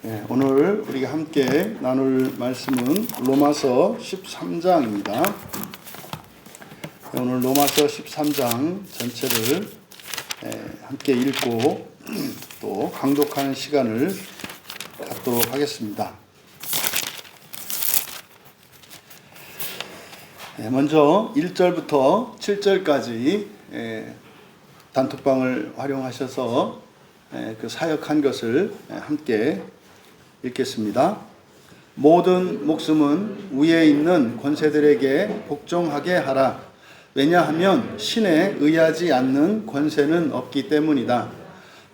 오늘 우리가 함께 나눌 말씀은 로마서 13장입니다. 오늘 로마서 13장 전체를 함께 읽고 또 강독하는 시간을 갖도록 하겠습니다. 먼저 1절부터 7절까지 단톡방을 활용하셔서 그 사역한 것을 함께 읽겠습니다. 모든 목숨은 위에 있는 권세들에게 복종하게 하라. 왜냐하면 신에 의하지 않는 권세는 없기 때문이다.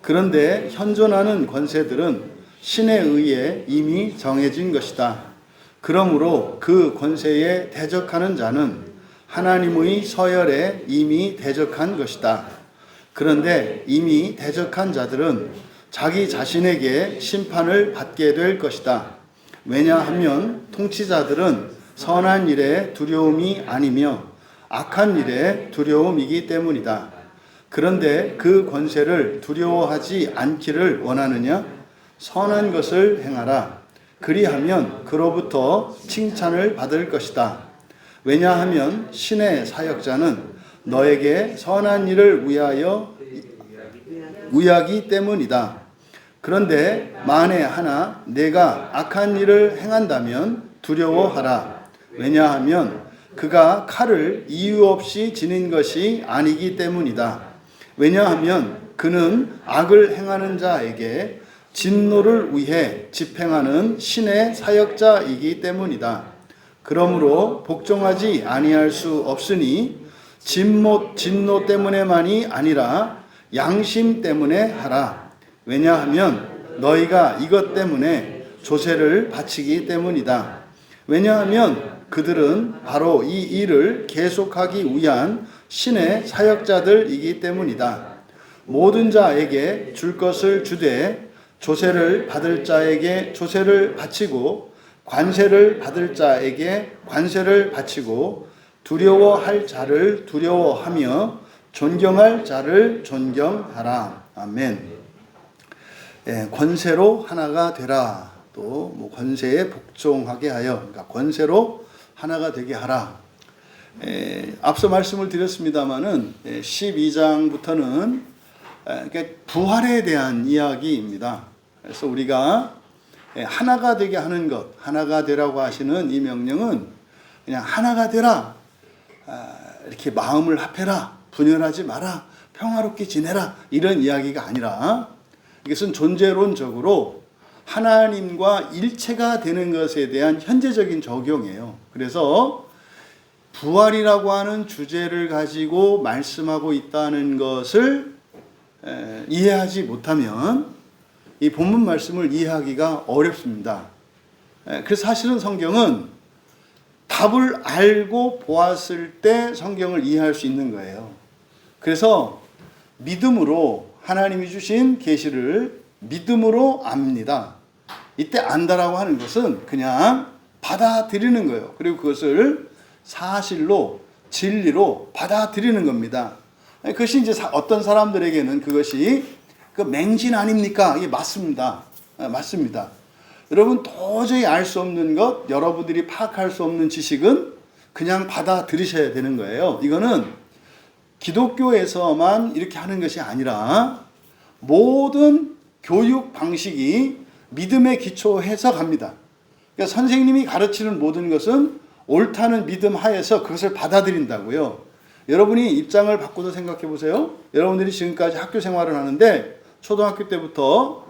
그런데 현존하는 권세들은 신에 의해 이미 정해진 것이다. 그러므로 그 권세에 대적하는 자는 하나님의 서열에 이미 대적한 것이다. 그런데 이미 대적한 자들은 자기 자신에게 심판을 받게 될 것이다. 왜냐하면 통치자들은 선한 일에 두려움이 아니며 악한 일에 두려움이기 때문이다. 그런데 그 권세를 두려워하지 않기를 원하느냐? 선한 것을 행하라. 그리하면 그로부터 칭찬을 받을 것이다. 왜냐하면 신의 사역자는 너에게 선한 일을 위하기 때문이다. 그런데 만에 하나 내가 악한 일을 행한다면 두려워하라. 왜냐하면 그가 칼을 이유 없이 지닌 것이 아니기 때문이다. 왜냐하면 그는 악을 행하는 자에게 진노를 위해 집행하는 신의 사역자이기 때문이다. 그러므로 복종하지 아니할 수 없으니 진노 때문에만이 아니라 양심 때문에 하라. 왜냐하면 너희가 이것 때문에 조세를 바치기 때문이다. 왜냐하면 그들은 바로 이 일을 계속하기 위한 신의 사역자들이기 때문이다. 모든 자에게 줄 것을 주되 조세를 받을 자에게 조세를 바치고 관세를 받을 자에게 관세를 바치고 두려워할 자를 두려워하며 존경할 자를 존경하라. 아멘. 권세로 하나가 되라. 또 권세에 복종하게 하여, 그러니까 권세로 하나가 되게 하라. 앞서 말씀을 드렸습니다마는 12장부터는 부활에 대한 이야기입니다. 그래서 우리가 하나가 되게 하는 것, 하나가 되라고 하시는 이 명령은 그냥 하나가 되라, 이렇게 마음을 합해라, 분열하지 마라, 평화롭게 지내라, 이런 이야기가 아니라 이것은 존재론적으로 하나님과 일체가 되는 것에 대한 현재적인 적용이에요. 그래서 부활이라고 하는 주제를 가지고 말씀하고 있다는 것을 이해하지 못하면 이 본문 말씀을 이해하기가 어렵습니다. 그래서 사실은 성경은 답을 알고 보았을 때 성경을 이해할 수 있는 거예요. 그래서 믿음으로 하나님이 주신 계시를 믿음으로 압니다. 이때 안다라고 하는 것은 그냥 받아들이는 거예요. 그리고 그것을 사실로, 진리로 받아들이는 겁니다. 그것이 이제 어떤 사람들에게는 그것이 그 맹진 아닙니까? 이게 맞습니다. 맞습니다. 여러분 도저히 알 수 없는 것, 여러분들이 파악할 수 없는 지식은 그냥 받아들이셔야 되는 거예요. 이거는 기독교에서만 이렇게 하는 것이 아니라 모든 교육 방식이 믿음에 기초해서 갑니다. 그러니까 선생님이 가르치는 모든 것은 옳다는 믿음 하에서 그것을 받아들인다고요. 여러분이 입장을 바꿔서 생각해 보세요. 여러분들이 지금까지 학교 생활을 하는데 초등학교 때부터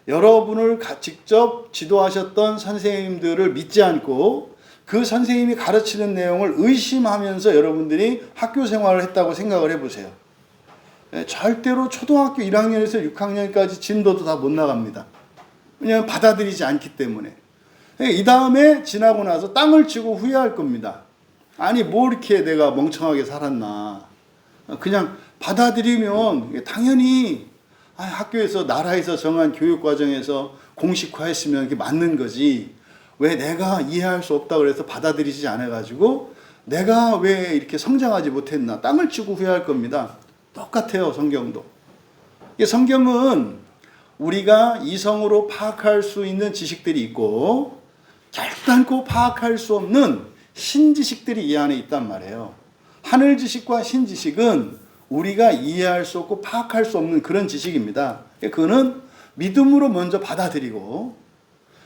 여러분을 직접 지도하셨던 선생님들을 믿지 않고 그 선생님이 가르치는 내용을 의심하면서 여러분들이 학교 생활을 했다고 생각을 해보세요. 절대로 초등학교 1학년에서 6학년까지 진도도 다 못 나갑니다. 왜냐하면 받아들이지 않기 때문에. 이 다음에 지나고 나서 땅을 치고 후회할 겁니다. 아니 뭐 이렇게 내가 멍청하게 살았나. 그냥 받아들이면 당연히 학교에서 나라에서 정한 교육과정에서 공식화했으면 그게 맞는 거지. 왜 내가 이해할 수 없다 그래서 받아들이지 않아가지고 내가 왜 이렇게 성장하지 못했나. 땅을 치고 후회할 겁니다. 똑같아요. 성경도. 성경은 우리가 이성으로 파악할 수 있는 지식들이 있고 결단코 파악할 수 없는 신지식들이 이 안에 있단 말이에요. 하늘 지식과 신지식은 우리가 이해할 수 없고 파악할 수 없는 그런 지식입니다. 그거는 믿음으로 먼저 받아들이고,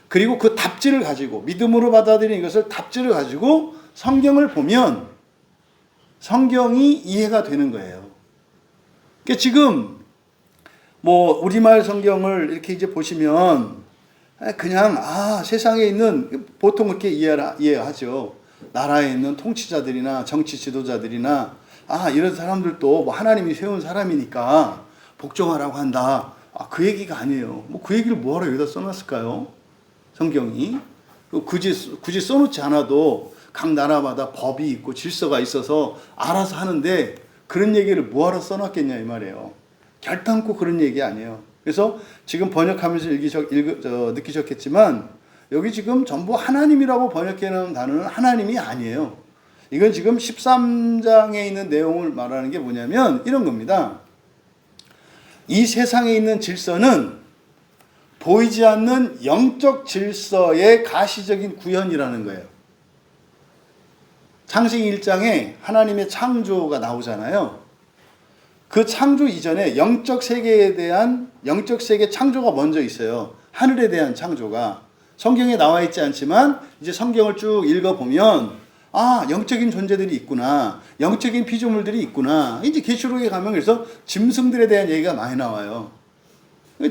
그리고 그 답지를 가지고, 믿음으로 받아들이는 것을 답지를 가지고 성경을 보면 성경이 이해가 되는 거예요. 그러니까 지금 우리말 성경을 이렇게 이제 보시면 그냥 세상에 있는, 보통 그렇게 이해하죠. 나라에 있는 통치자들이나 정치 지도자들이나 이런 사람들도 하나님이 세운 사람이니까 복종하라고 한다. 그 얘기가 아니에요. 그 얘기를 뭐하러 여기다 써놨을까요? 성경이. 굳이 써놓지 않아도 각 나라마다 법이 있고 질서가 있어서 알아서 하는데 그런 얘기를 뭐하러 써놨겠냐 이 말이에요. 결단코 그런 얘기 아니에요. 그래서 지금 번역하면서 느끼셨겠지만 여기 지금 전부 하나님이라고 번역해놓은 단어는 하나님이 아니에요. 이건 지금 13장에 있는 내용을 말하는 게 뭐냐면 이런 겁니다. 이 세상에 있는 질서는 보이지 않는 영적 질서의 가시적인 구현이라는 거예요. 창세기 1장에 하나님의 창조가 나오잖아요. 그 창조 이전에 영적 세계 창조가 먼저 있어요. 하늘에 대한 창조가. 성경에 나와 있지 않지만 이제 성경을 쭉 읽어보면 영적인 존재들이 있구나. 영적인 피조물들이 있구나. 이제 계시록에 가면 그래서 짐승들에 대한 얘기가 많이 나와요.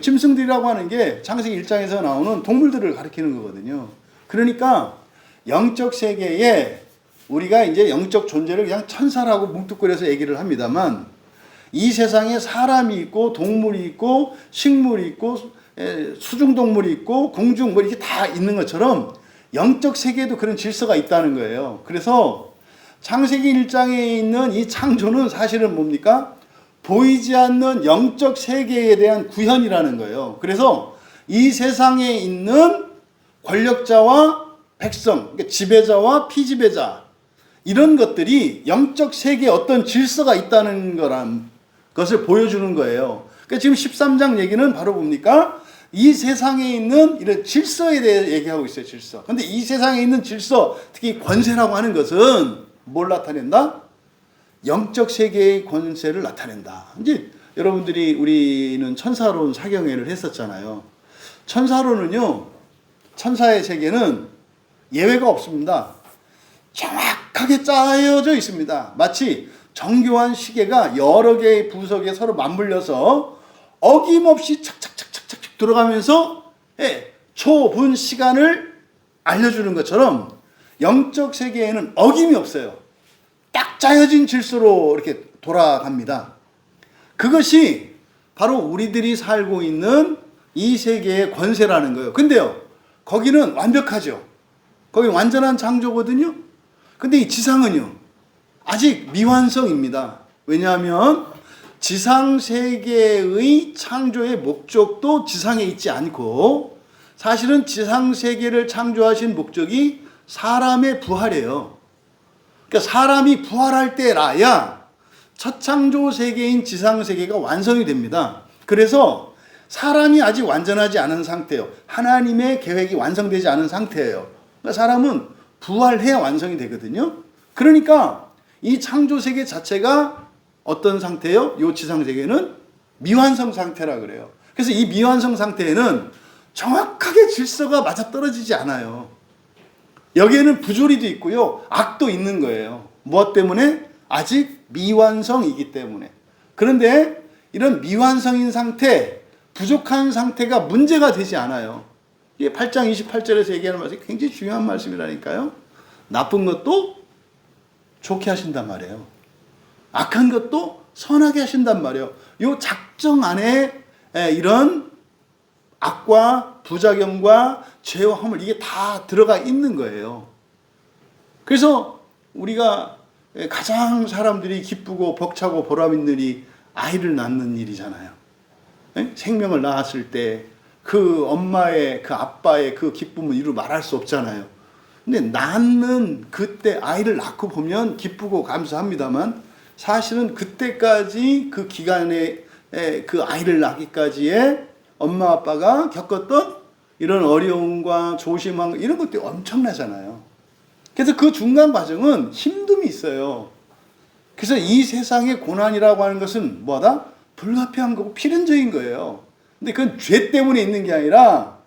짐승들이라고 하는 게 창세기 1장에서 나오는 동물들을 가리키는 거거든요. 그러니까 영적 세계에 우리가 이제 영적 존재를 그냥 천사라고 뭉뚱그려서 얘기를 합니다만 이 세상에 사람이 있고 동물이 있고 식물이 있고 수중동물이 있고 공중 이렇게 다 있는 것처럼 영적 세계에도 그런 질서가 있다는 거예요. 그래서 창세기 1장에 있는 이 창조는 사실은 뭡니까? 보이지 않는 영적 세계에 대한 구현이라는 거예요. 그래서 이 세상에 있는 권력자와 백성, 그러니까 지배자와 피지배자 이런 것들이 영적 세계에 어떤 질서가 있다는 거란 것을 보여주는 거예요. 그러니까 지금 13장 얘기는 바로 뭡니까? 이 세상에 있는 이런 질서에 대해 얘기하고 있어요. 질서. 근데 이 세상에 있는 질서, 특히 권세라고 하는 것은 뭘 나타낸다? 영적 세계의 권세를 나타낸다. 이제 여러분들이 우리는 천사론 사경회를 했었잖아요. 천사론은요, 천사의 세계는 예외가 없습니다. 정확하게 짜여져 있습니다. 마치 정교한 시계가 여러 개의 부석에 서로 맞물려서 어김없이 착착착착착 들어가면서 초분 시간을 알려주는 것처럼 영적 세계에는 어김이 없어요. 딱 짜여진 질서로 이렇게 돌아갑니다. 그것이 바로 우리들이 살고 있는 이 세계의 권세라는 거예요. 근데요, 거기는 완벽하죠. 거기 완전한 창조거든요. 근데 이 지상은요, 아직 미완성입니다. 왜냐하면 지상 세계의 창조의 목적도 지상에 있지 않고 사실은 지상 세계를 창조하신 목적이 사람의 부활이에요. 그러니까 사람이 부활할 때라야 첫 창조 세계인 지상 세계가 완성이 됩니다. 그래서 사람이 아직 완전하지 않은 상태예요. 하나님의 계획이 완성되지 않은 상태예요. 그러니까 사람은 부활해야 완성이 되거든요. 그러니까 이 창조 세계 자체가 어떤 상태예요? 이 지상 세계는 미완성 상태라 그래요. 그래서 이 미완성 상태에는 정확하게 질서가 맞아떨어지지 않아요. 여기에는 부조리도 있고요, 악도 있는 거예요. 무엇 때문에? 아직 미완성이기 때문에. 그런데 이런 미완성인 상태, 부족한 상태가 문제가 되지 않아요. 이게 8장 28절에서 얘기하는 말씀이 굉장히 중요한 말씀이라니까요. 나쁜 것도 좋게 하신단 말이에요. 악한 것도 선하게 하신단 말이에요. 이 작정 안에 이런 악과 부작용과 죄와 허물 이게 다 들어가 있는 거예요. 그래서 우리가 가장 사람들이 기쁘고 벅차고 보람 있는 일이 아이를 낳는 일이잖아요. 생명을 낳았을 때 그 엄마의 그 아빠의 그 기쁨은 이루 말할 수 없잖아요. 근데 낳는 그때 아이를 낳고 보면 기쁘고 감사합니다만 사실은 그때까지 그 기간에 그 아이를 낳기까지의 엄마 아빠가 겪었던 이런 어려움과 조심함 이런 것들이 엄청나잖아요. 그래서 그 중간 과정은 힘듦이 있어요. 그래서 이 세상의 고난이라고 하는 것은 뭐다? 불가피한 거고 필연적인 거예요. 근데 그건 죄 때문에 있는 게 아니라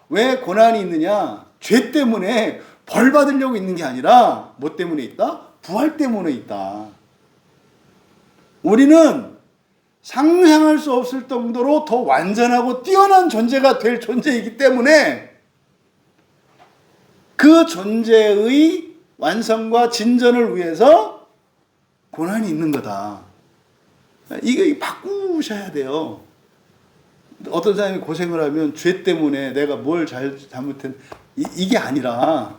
왜 고난이 있느냐? 죄 때문에 벌 받으려고 있는 게 아니라 뭐 때문에 있다? 부활 때문에 있다. 우리는 상상할 수 없을 정도로 더 완전하고 뛰어난 존재가 될 존재이기 때문에 그 존재의 완성과 진전을 위해서 고난이 있는 거다. 이거 바꾸셔야 돼요. 어떤 사람이 고생을 하면 죄 때문에 내가 뭘 잘못했 이게 아니라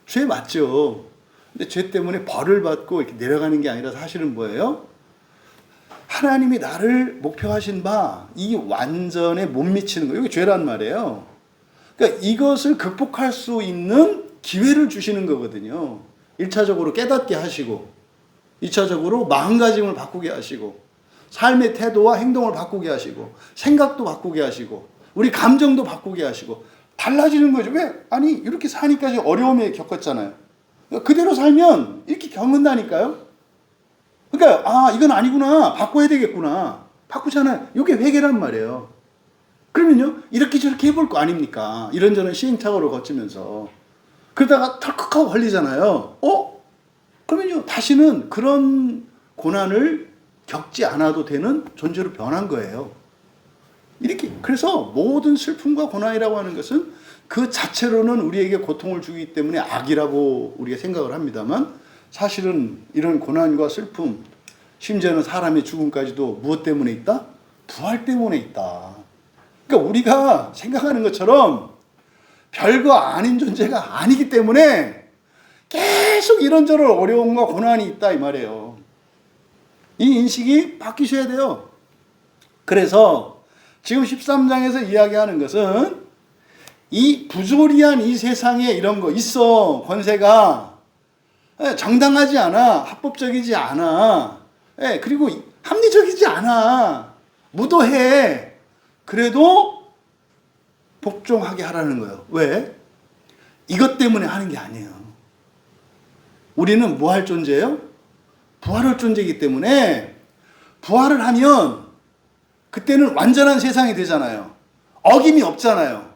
죄 맞죠. 근데 죄 때문에 벌을 받고 이렇게 내려가는 게 아니라 사실은 뭐예요? 하나님이 나를 목표하신 바 이 완전에 못 미치는 거예요. 이게 죄란 말이에요. 그러니까 이것을 극복할 수 있는 기회를 주시는 거거든요. 1차적으로 깨닫게 하시고 2차적으로 마음가짐을 바꾸게 하시고 삶의 태도와 행동을 바꾸게 하시고 생각도 바꾸게 하시고 우리 감정도 바꾸게 하시고 달라지는 거죠. 왜? 아니 이렇게 사니까 어려움에 겪었잖아요. 그대로 살면 이렇게 겪는다니까요. 그러니까 이건 아니구나. 바꿔야 되겠구나. 바꾸잖아요. 이게 회개란 말이에요. 그러면요 이렇게 저렇게 해볼 거 아닙니까? 이런저런 시행착오를 거치면서 그러다가 털컥하고 걸리잖아요. 그러면요 다시는 그런 고난을 겪지 않아도 되는 존재로 변한 거예요. 이렇게 그래서 모든 슬픔과 고난이라고 하는 것은 그 자체로는 우리에게 고통을 주기 때문에 악이라고 우리가 생각을 합니다만 사실은 이런 고난과 슬픔 심지어는 사람의 죽음까지도 무엇 때문에 있다? 부활 때문에 있다. 그러니까 우리가 생각하는 것처럼 별거 아닌 존재가 아니기 때문에 계속 이런저런 어려움과 고난이 있다 이 말이에요. 이 인식이 바뀌셔야 돼요. 그래서 지금 13장에서 이야기하는 것은 이 부조리한 이 세상에 이런 거 있어. 권세가 정당하지 않아. 합법적이지 않아. 그리고 합리적이지 않아. 무도해. 그래도 복종하게 하라는 거예요. 왜? 이것 때문에 하는 게 아니에요. 우리는 뭐 할 존재예요? 부활할 존재이기 때문에 부활을 하면 그때는 완전한 세상이 되잖아요. 어김이 없잖아요.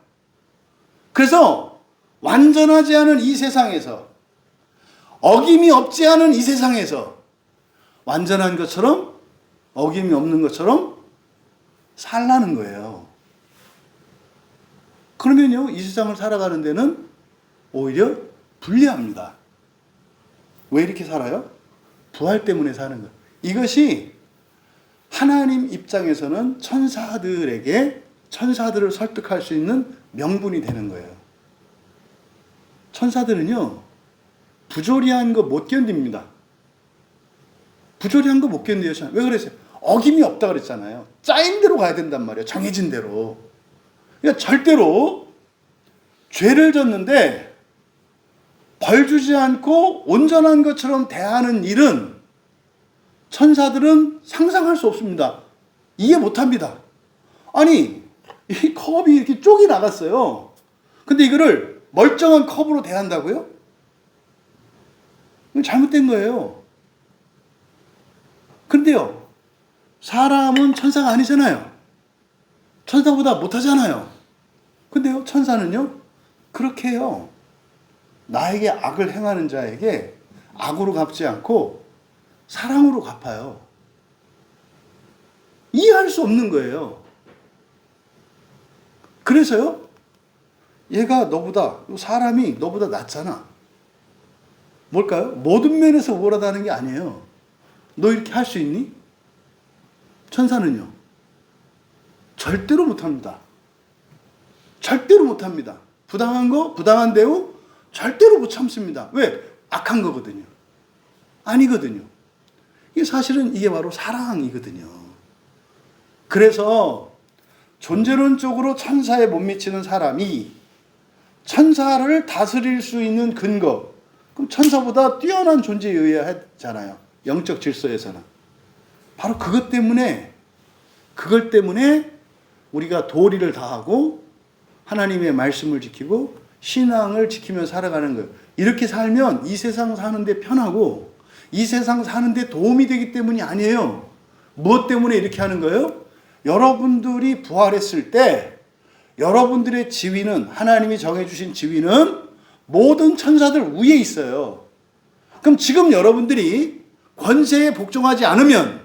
그래서 완전하지 않은 이 세상에서 어김이 없지 않은 이 세상에서 완전한 것처럼 어김이 없는 것처럼 살라는 거예요. 그러면요 이 세상을 살아가는 데는 오히려 불리합니다. 왜 이렇게 살아요? 부활 때문에 사는 거예요. 이것이 하나님 입장에서는 천사들을 설득할 수 있는 명분이 되는 거예요. 천사들은요 부조리한 거 못 견딥니다. 부조리한 거 못 견뎌요. 왜 그랬어요? 어김이 없다 그랬잖아요. 짜인 대로 가야 된단 말이에요. 정해진 대로. 그러니까 절대로 죄를 졌는데 벌 주지 않고 온전한 것처럼 대하는 일은 천사들은 상상할 수 없습니다. 이해 못합니다. 아니 이 컵이 이렇게 쪽이 나갔어요. 근데 이거를 멀쩡한 컵으로 대한다고요? 이건 잘못된 거예요. 그런데요 사람은 천사가 아니잖아요. 천사보다 못하잖아요. 근데요 천사는요 그렇게 해요. 나에게 악을 행하는 자에게 악으로 갚지 않고 사랑으로 갚아요. 이해할 수 없는 거예요. 그래서요 사람이 너보다 낫잖아. 뭘까요? 모든 면에서 우월하다는 게 아니에요. 너 이렇게 할 수 있니? 천사는요 절대로 못합니다. 절대로 못합니다. 부당한 거, 부당한 대우 절대로 못 참습니다. 왜? 악한 거거든요. 아니거든요. 이게 사실은 이게 바로 사랑이거든요. 그래서 존재론적으로 천사에 못 미치는 사람이 천사를 다스릴 수 있는 근거, 그럼 천사보다 뛰어난 존재여야 하잖아요. 영적 질서에서는. 바로 그것 때문에 우리가 도리를 다하고 하나님의 말씀을 지키고 신앙을 지키며 살아가는 거예요. 이렇게 살면 이 세상 사는데 편하고 이 세상 사는데 도움이 되기 때문이 아니에요. 무엇 때문에 이렇게 하는 거예요? 여러분들이 부활했을 때 여러분들의 지위는, 하나님이 정해주신 지위는 모든 천사들 위에 있어요. 그럼 지금 여러분들이 권세에 복종하지 않으면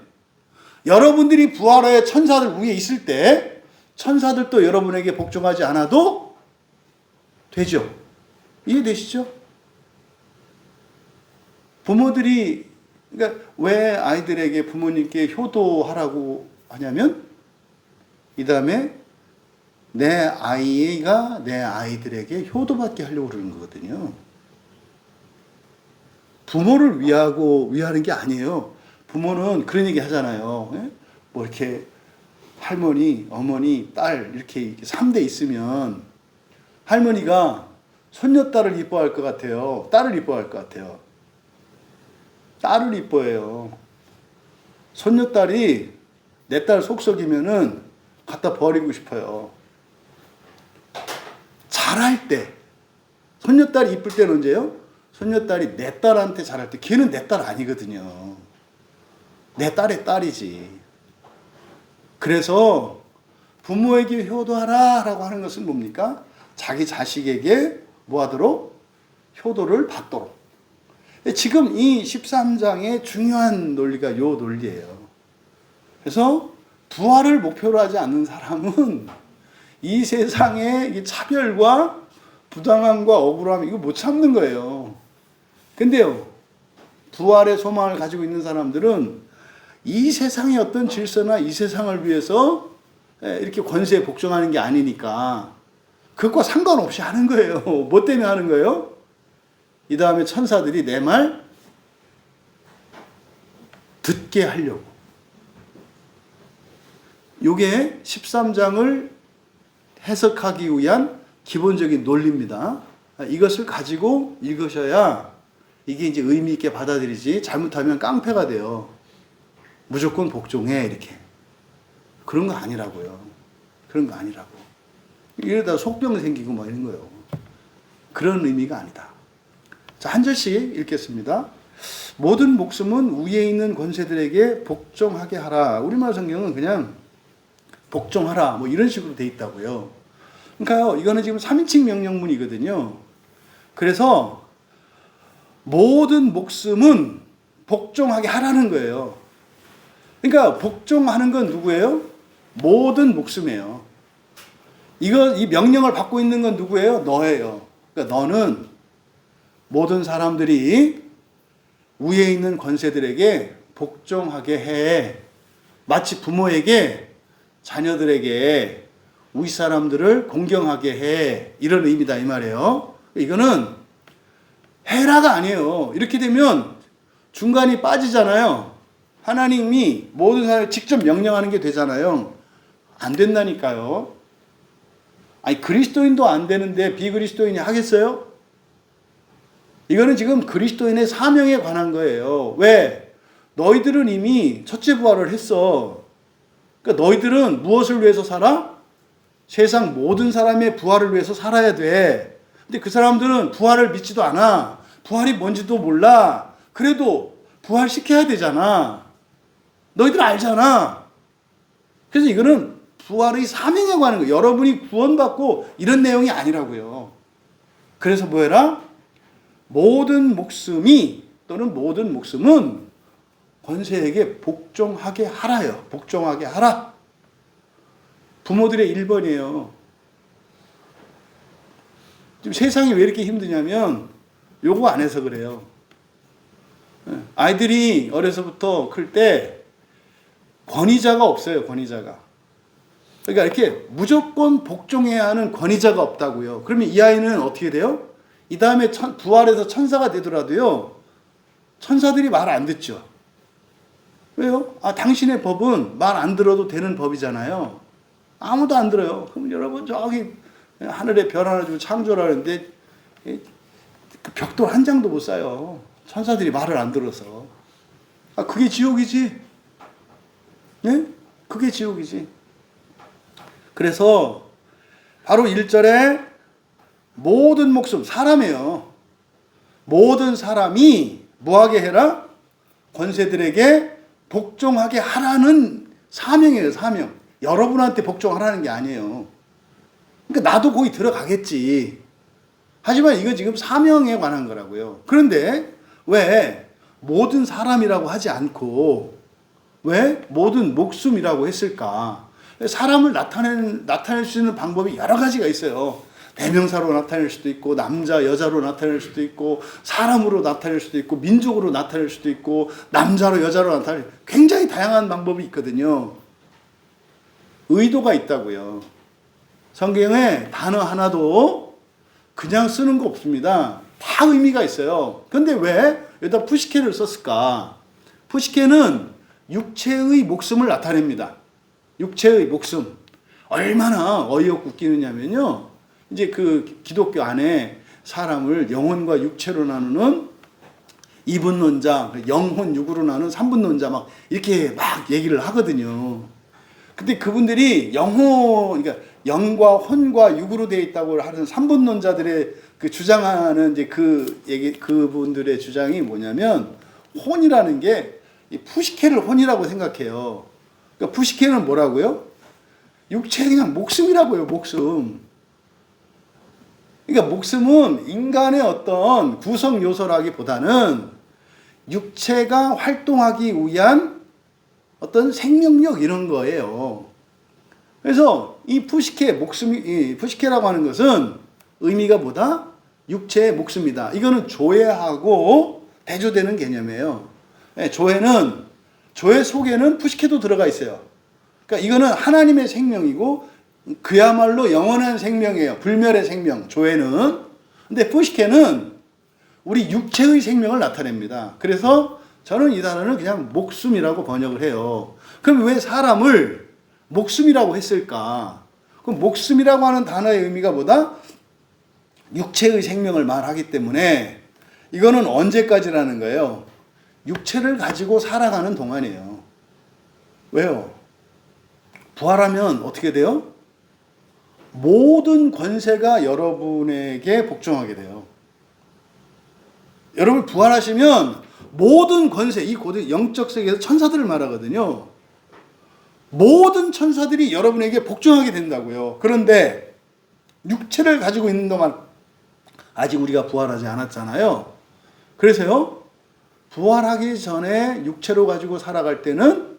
여러분들이 부활하여 천사들 위에 있을 때 천사들도 여러분에게 복종하지 않아도 되죠. 이해되시죠? 부모들이, 그러니까 왜 아이들에게 부모님께 효도하라고 하냐면 이 다음에 내 아이가 내 아이들에게 효도받게 하려고 그러는 거거든요. 부모를 위하는 게 아니에요. 부모는 그런 얘기 하잖아요. 예? 뭐 이렇게 할머니, 어머니, 딸 이렇게 3대 있으면 할머니가 손녀딸을 이뻐할 것 같아요. 딸을 이뻐할 것 같아요. 딸을 이뻐해요. 손녀딸이 내 딸 속썩이면은 갖다 버리고 싶어요. 잘할 때, 손녀딸이 이쁠 때는 언제요? 손녀딸이 내 딸한테 잘할 때. 걔는 내 딸 아니거든요. 내 딸의 딸이지. 그래서 부모에게 효도하라 라고 하는 것은 뭡니까? 자기 자식에게 뭐 하도록? 효도를 받도록. 지금 이 13장의 중요한 논리가 요 논리예요. 그래서 부활을 목표로 하지 않는 사람은 이 세상의 차별과 부당함과 억울함 이거 못 참는 거예요. 근데요, 부활의 소망을 가지고 있는 사람들은 이 세상의 어떤 질서나 이 세상을 위해서 이렇게 권세에 복종하는 게 아니니까 그것과 상관없이 하는 거예요. 뭐 때문에 하는 거예요? 이 다음에 천사들이 내 말 듣게 하려고. 요게 13장을 해석하기 위한 기본적인 논리입니다. 이것을 가지고 읽으셔야 이게 이제 의미 있게 받아들이지, 잘못하면 깡패가 돼요. 무조건 복종해 이렇게. 그런 거 아니라고요. 그런 거 아니라고. 이러다 속병 생기고 뭐 이런 거예요. 그런 의미가 아니다. 자, 한 절씩 읽겠습니다. 모든 목숨은 위에 있는 권세들에게 복종하게 하라. 우리말 성경은 그냥 복종하라 뭐 이런 식으로 돼 있다고요. 그러니까요, 이거는 지금 3인칭 명령문이거든요. 그래서 모든 목숨은 복종하게 하라는 거예요. 그러니까 복종하는 건 누구예요? 모든 목숨이에요. 이 명령을 받고 있는 건 누구예요? 너예요. 그러니까 너는 모든 사람들이 위에 있는 권세들에게 복종하게 해. 마치 부모에게 자녀들에게 위 사람들을 공경하게 해. 이런 의미다 이 말이에요. 이거는 해라가 아니에요. 이렇게 되면 중간이 빠지잖아요. 하나님이 모든 사람을 직접 명령하는 게 되잖아요. 안 된다니까요. 아니, 그리스도인도 안 되는데 비그리스도인이 하겠어요? 이거는 지금 그리스도인의 사명에 관한 거예요. 왜? 너희들은 이미 첫째 부활을 했어. 그러니까 너희들은 무엇을 위해서 살아? 세상 모든 사람의 부활을 위해서 살아야 돼. 근데 그 사람들은 부활을 믿지도 않아. 부활이 뭔지도 몰라. 그래도 부활시켜야 되잖아. 너희들 알잖아. 그래서 이거는 부활의 사명에 관한 거예요. 여러분이 구원받고 이런 내용이 아니라고요. 그래서 뭐 해라? 모든 목숨이 또는 모든 목숨은 권세에게 복종하게 하라요. 복종하게 하라. 부모들의 1번이에요. 지금 세상이 왜 이렇게 힘드냐면 요거 안 해서 그래요. 아이들이 어려서부터 클 때 권위자가 없어요. 권위자가. 그러니까 이렇게 무조건 복종해야 하는 권위자가 없다고요. 그러면 이 아이는 어떻게 돼요? 이 다음에 부활해서 천사가 되더라도요, 천사들이 말 안 듣죠. 왜요? 당신의 법은 말 안 들어도 되는 법이잖아요. 아무도 안 들어요. 그럼 여러분 저기 하늘에 별 하나 주고 창조를 하는데 그 벽돌 한 장도 못 쌓아요. 천사들이 말을 안 들어서. 그게 지옥이지. 네? 그게 지옥이지. 그래서 바로 1절에 모든 목숨, 사람이에요. 모든 사람이 뭐하게 해라? 권세들에게 복종하게 하라는 사명이에요, 사명. 여러분한테 복종하라는 게 아니에요. 그러니까 나도 거기 들어가겠지. 하지만 이건 지금 사명에 관한 거라고요. 그런데 왜 모든 사람이라고 하지 않고 왜 모든 목숨이라고 했을까? 사람을 나타낼 수 있는 방법이 여러 가지가 있어요. 대명사로 나타낼 수도 있고, 남자, 여자로 나타낼 수도 있고, 사람으로 나타낼 수도 있고, 민족으로 나타낼 수도 있고, 남자로, 여자로 나타낼 굉장히 다양한 방법이 있거든요. 의도가 있다고요. 성경에 단어 하나도 그냥 쓰는 거 없습니다. 다 의미가 있어요. 근데 왜 여기다 푸시케를 썼을까? 푸시케는 육체의 목숨을 나타냅니다. 육체의 목숨. 얼마나 어이없고 웃기느냐면요. 이제 그 기독교 안에 사람을 영혼과 육체로 나누는 이분론자, 영혼 육으로 나누는 삼분론자 막 이렇게 막 얘기를 하거든요. 근데 그분들이 그러니까 영과 혼과 육으로 되어 있다고 하는 삼분론자들의 그 주장하는 이제 그분들의 주장이 뭐냐면 혼이라는 게 이 푸시케를 혼이라고 생각해요. 그러니까 푸시케는 뭐라고요? 육체의 그냥 목숨이라고요, 목숨. 그러니까 목숨은 인간의 어떤 구성 요소라기보다는 육체가 활동하기 위한 어떤 생명력 이런 거예요. 그래서 이 푸시케라고 하는 것은 의미가 뭐다? 육체의 목숨이다. 이거는 조회하고 대조되는 개념이에요. 조회 속에는 푸시케도 들어가 있어요. 그러니까 이거는 하나님의 생명이고 그야말로 영원한 생명이에요. 불멸의 생명, 조회는. 근데 푸시케는 우리 육체의 생명을 나타냅니다. 그래서 저는 이 단어는 그냥 목숨이라고 번역을 해요. 그럼 왜 사람을 목숨이라고 했을까? 그럼 목숨이라고 하는 단어의 의미가 뭐다? 육체의 생명을 말하기 때문에 이거는 언제까지라는 거예요? 육체를 가지고 살아가는 동안이에요. 왜요? 부활하면 어떻게 돼요? 모든 권세가 여러분에게 복종하게 돼요. 여러분 부활하시면 모든 권세, 이 고대 영적 세계에서 천사들을 말하거든요. 모든 천사들이 여러분에게 복종하게 된다고요. 그런데 육체를 가지고 있는 동안 아직 우리가 부활하지 않았잖아요. 그래서요, 부활하기 전에 육체로 가지고 살아갈 때는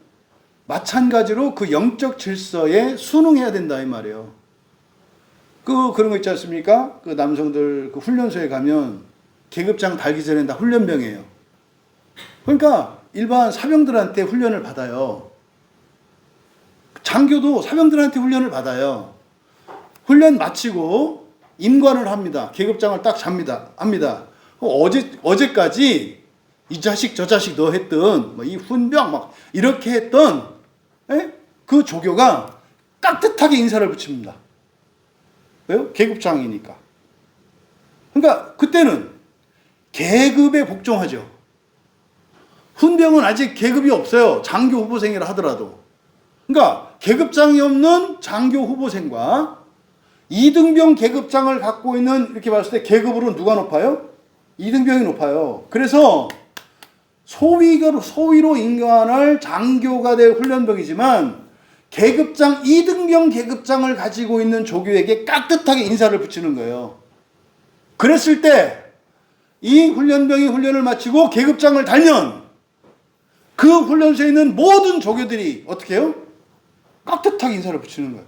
마찬가지로 그 영적 질서에 순응해야 된다 이 말이에요. 그런 거 있지 않습니까? 그 남성들 그 훈련소에 가면 계급장 달기 전에 다 훈련병이에요. 그러니까 일반 사병들한테 훈련을 받아요. 장교도 사병들한테 훈련을 받아요. 훈련 마치고 임관을 합니다. 계급장을 딱 합니다. 어제까지 이 자식 저 자식 너 했던 이 훈병 막 이렇게 했던 그 조교가 깍듯하게 인사를 붙입니다. 왜요? 계급장이니까. 그러니까 그때는 계급에 복종하죠. 훈병은 아직 계급이 없어요. 장교 후보생이라 하더라도. 그러니까 계급장이 없는 장교 후보생과 이등병 계급장을 갖고 있는 이렇게 봤을 때 계급으로 누가 높아요? 이등병이 높아요. 그래서 소위로 임관할 장교가 될 훈련병이지만 계급장, 이등병 계급장을 가지고 있는 조교에게 깍듯하게 인사를 붙이는 거예요. 그랬을 때 이 훈련병이 훈련을 마치고 계급장을 달면 그 훈련소에 있는 모든 조교들이 어떻게 해요? 깍듯하게 인사를 붙이는 거예요.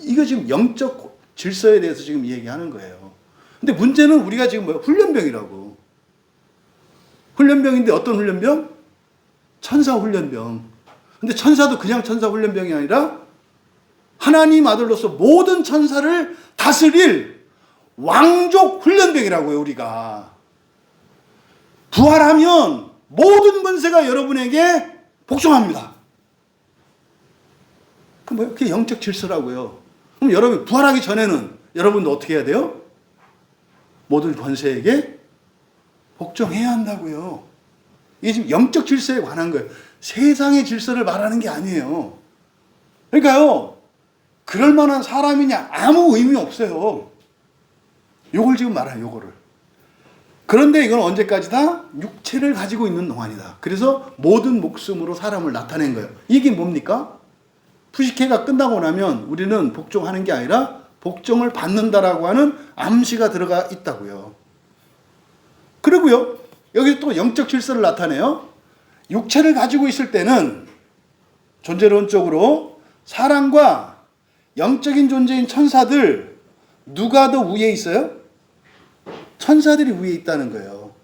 이거 지금 영적 질서에 대해서 지금 얘기하는 거예요. 근데 문제는 우리가 지금 훈련병이라고. 훈련병인데 어떤 훈련병? 천사 훈련병. 근데 천사도 그냥 천사 훈련병이 아니라 하나님 아들로서 모든 천사를 다스릴 왕족 훈련병이라고요, 우리가. 부활하면 모든 권세가 여러분에게 복종합니다. 그게 영적 질서라고요. 그럼 여러분 부활하기 전에는 여러분도 어떻게 해야 돼요? 모든 권세에게 복종해야 한다고요. 이게 지금 영적 질서에 관한 거예요. 세상의 질서를 말하는 게 아니에요. 그러니까요, 그럴 만한 사람이냐? 아무 의미 없어요. 요걸 지금 말해요, 요거를. 그런데 이건 언제까지다? 육체를 가지고 있는 동안이다. 그래서 모든 목숨으로 사람을 나타낸 거예요. 이게 뭡니까? 푸시케가 끝나고 나면 우리는 복종하는 게 아니라 복종을 받는다라고 하는 암시가 들어가 있다고요. 그리고요, 여기 또 영적 질서를 나타내요. 육체를 가지고 있을 때는 존재론적으로 사람과 영적인 존재인 천사들, 누가 더 위에 있어요? 천사들이 위에 있다는 거예요.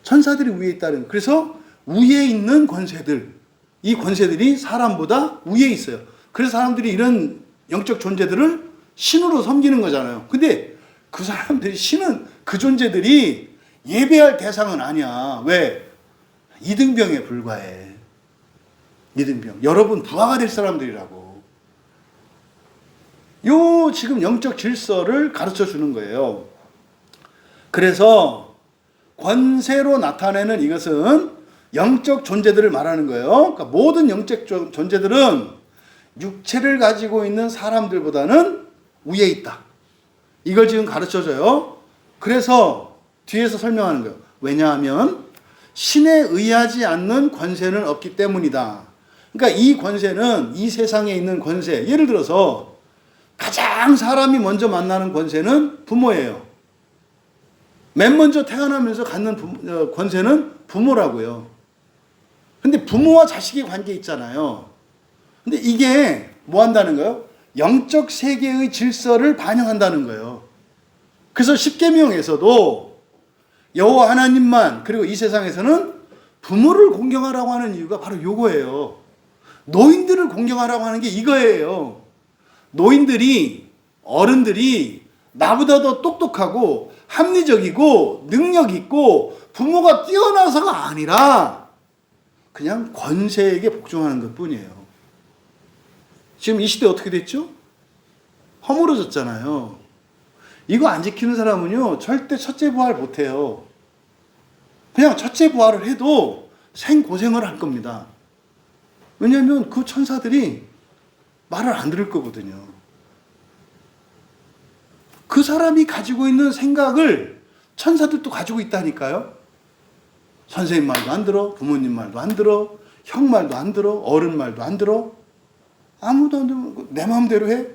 천사들이 위에 있다는 거예요. 그래서 위에 있는 권세들, 이 권세들이 사람보다 위에 있어요. 그래서 사람들이 이런 영적 존재들을 신으로 섬기는 거잖아요. 근데 그 사람들이 신은, 그 존재들이 예배할 대상은 아니야. 왜? 이등병에 불과해. 이등병. 여러분 부하가 될 사람들이라고. 요 지금 영적 질서를 가르쳐 주는 거예요. 그래서 권세로 나타내는 이것은 영적 존재들을 말하는 거예요. 그러니까 모든 영적 존재들은 육체를 가지고 있는 사람들보다는 위에 있다. 이걸 지금 가르쳐 줘요. 그래서 뒤에서 설명하는 거예요. 왜냐하면 신에 의하지 않는 권세는 없기 때문이다. 그러니까 이 권세는 이 세상에 있는 권세. 예를 들어서 가장 사람이 먼저 만나는 권세는 부모예요. 맨 먼저 태어나면서 갖는 권세는 부모라고요. 근데 부모와 자식의 관계 있잖아요. 근데 이게 뭐 한다는 거예요? 영적 세계의 질서를 반영한다는 거예요. 그래서 십계명에서도 여호와 하나님만, 그리고 이 세상에서는 부모를 공경하라고 하는 이유가 바로 요거예요. 노인들을 공경하라고 하는 게 이거예요. 노인들이, 어른들이 나보다 더 똑똑하고 합리적이고 능력 있고 부모가 뛰어나서가 아니라 그냥 권세에게 복종하는 것 뿐이에요. 지금 이 시대 어떻게 됐죠? 허물어졌잖아요. 이거 안 지키는 사람은요, 절대 첫째 부활 못해요. 그냥 첫째 부활을 해도 생고생을 할 겁니다. 왜냐하면 그 천사들이 말을 안 들을 거거든요. 그 사람이 가지고 있는 생각을 천사들도 가지고 있다니까요. 선생님 말도 안 들어, 부모님 말도 안 들어, 형 말도 안 들어, 어른 말도 안 들어. 아무도 안 들어. 내 마음대로 해.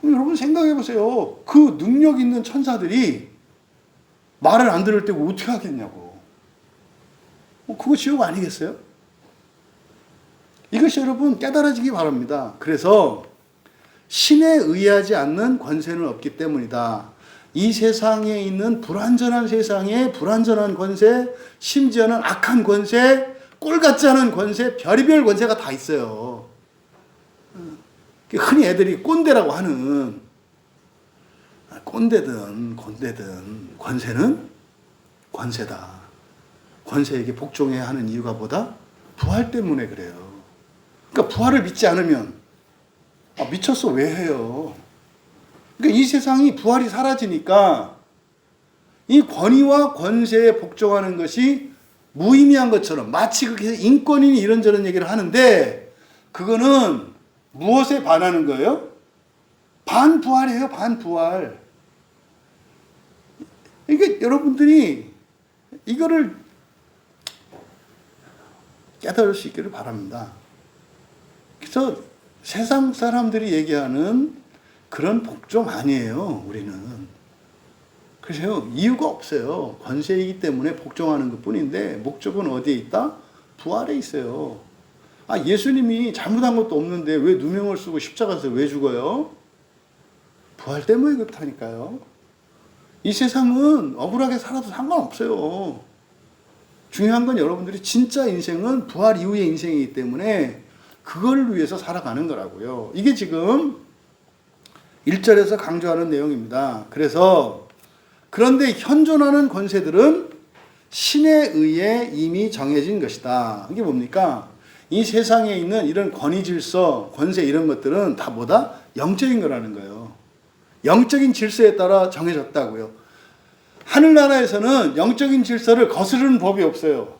그럼 여러분 생각해 보세요. 그 능력 있는 천사들이 말을 안 들을 때고 어떻게 하겠냐고. 그거 지옥 아니겠어요? 이것이 여러분 깨달아지기 바랍니다. 그래서 신에 의하지 않는 권세는 없기 때문이다. 이 세상에 있는 불완전한 세상에 불완전한 권세, 심지어는 악한 권세, 꼴 같지 않은 권세, 별의별 권세가 다 있어요. 흔히 애들이 꼰대라고 하는, 꼰대든 곤대든 권세는 권세다. 권세에게 복종해야 하는 이유가 뭐다? 부활 때문에 그래요. 그러니까 부활을 믿지 않으면 미쳤어 왜 해요? 그러니까 이 세상이 부활이 사라지니까 이 권위와 권세에 복종하는 것이 무의미한 것처럼, 마치 그렇게 인권인이 이런저런 얘기를 하는데 그거는 무엇에 반하는 거예요? 반부활이에요. 반부활. 그러니까 여러분들이 이거를 깨달을 수 있기를 바랍니다. 그래서 세상 사람들이 얘기하는 그런 복종 아니에요. 우리는. 그래서 이유가 없어요. 권세이기 때문에 복종하는 것뿐인데 목적은 어디에 있다? 부활에 있어요. 예수님이 잘못한 것도 없는데 왜 누명을 쓰고 십자가에서 왜 죽어요? 부활 때문에 그렇다니까요. 이 세상은 억울하게 살아도 상관없어요. 중요한 건 여러분들이 진짜 인생은 부활 이후의 인생이기 때문에 그걸 위해서 살아가는 거라고요. 이게 지금 1절에서 강조하는 내용입니다. 그래서 그런데 현존하는 권세들은 신에 의해 이미 정해진 것이다. 이게 뭡니까? 이 세상에 있는 이런 권위 질서, 권세 이런 것들은 다 뭐다? 영적인 거라는 거예요. 영적인 질서에 따라 정해졌다고요. 하늘나라에서는 영적인 질서를 거스르는 법이 없어요.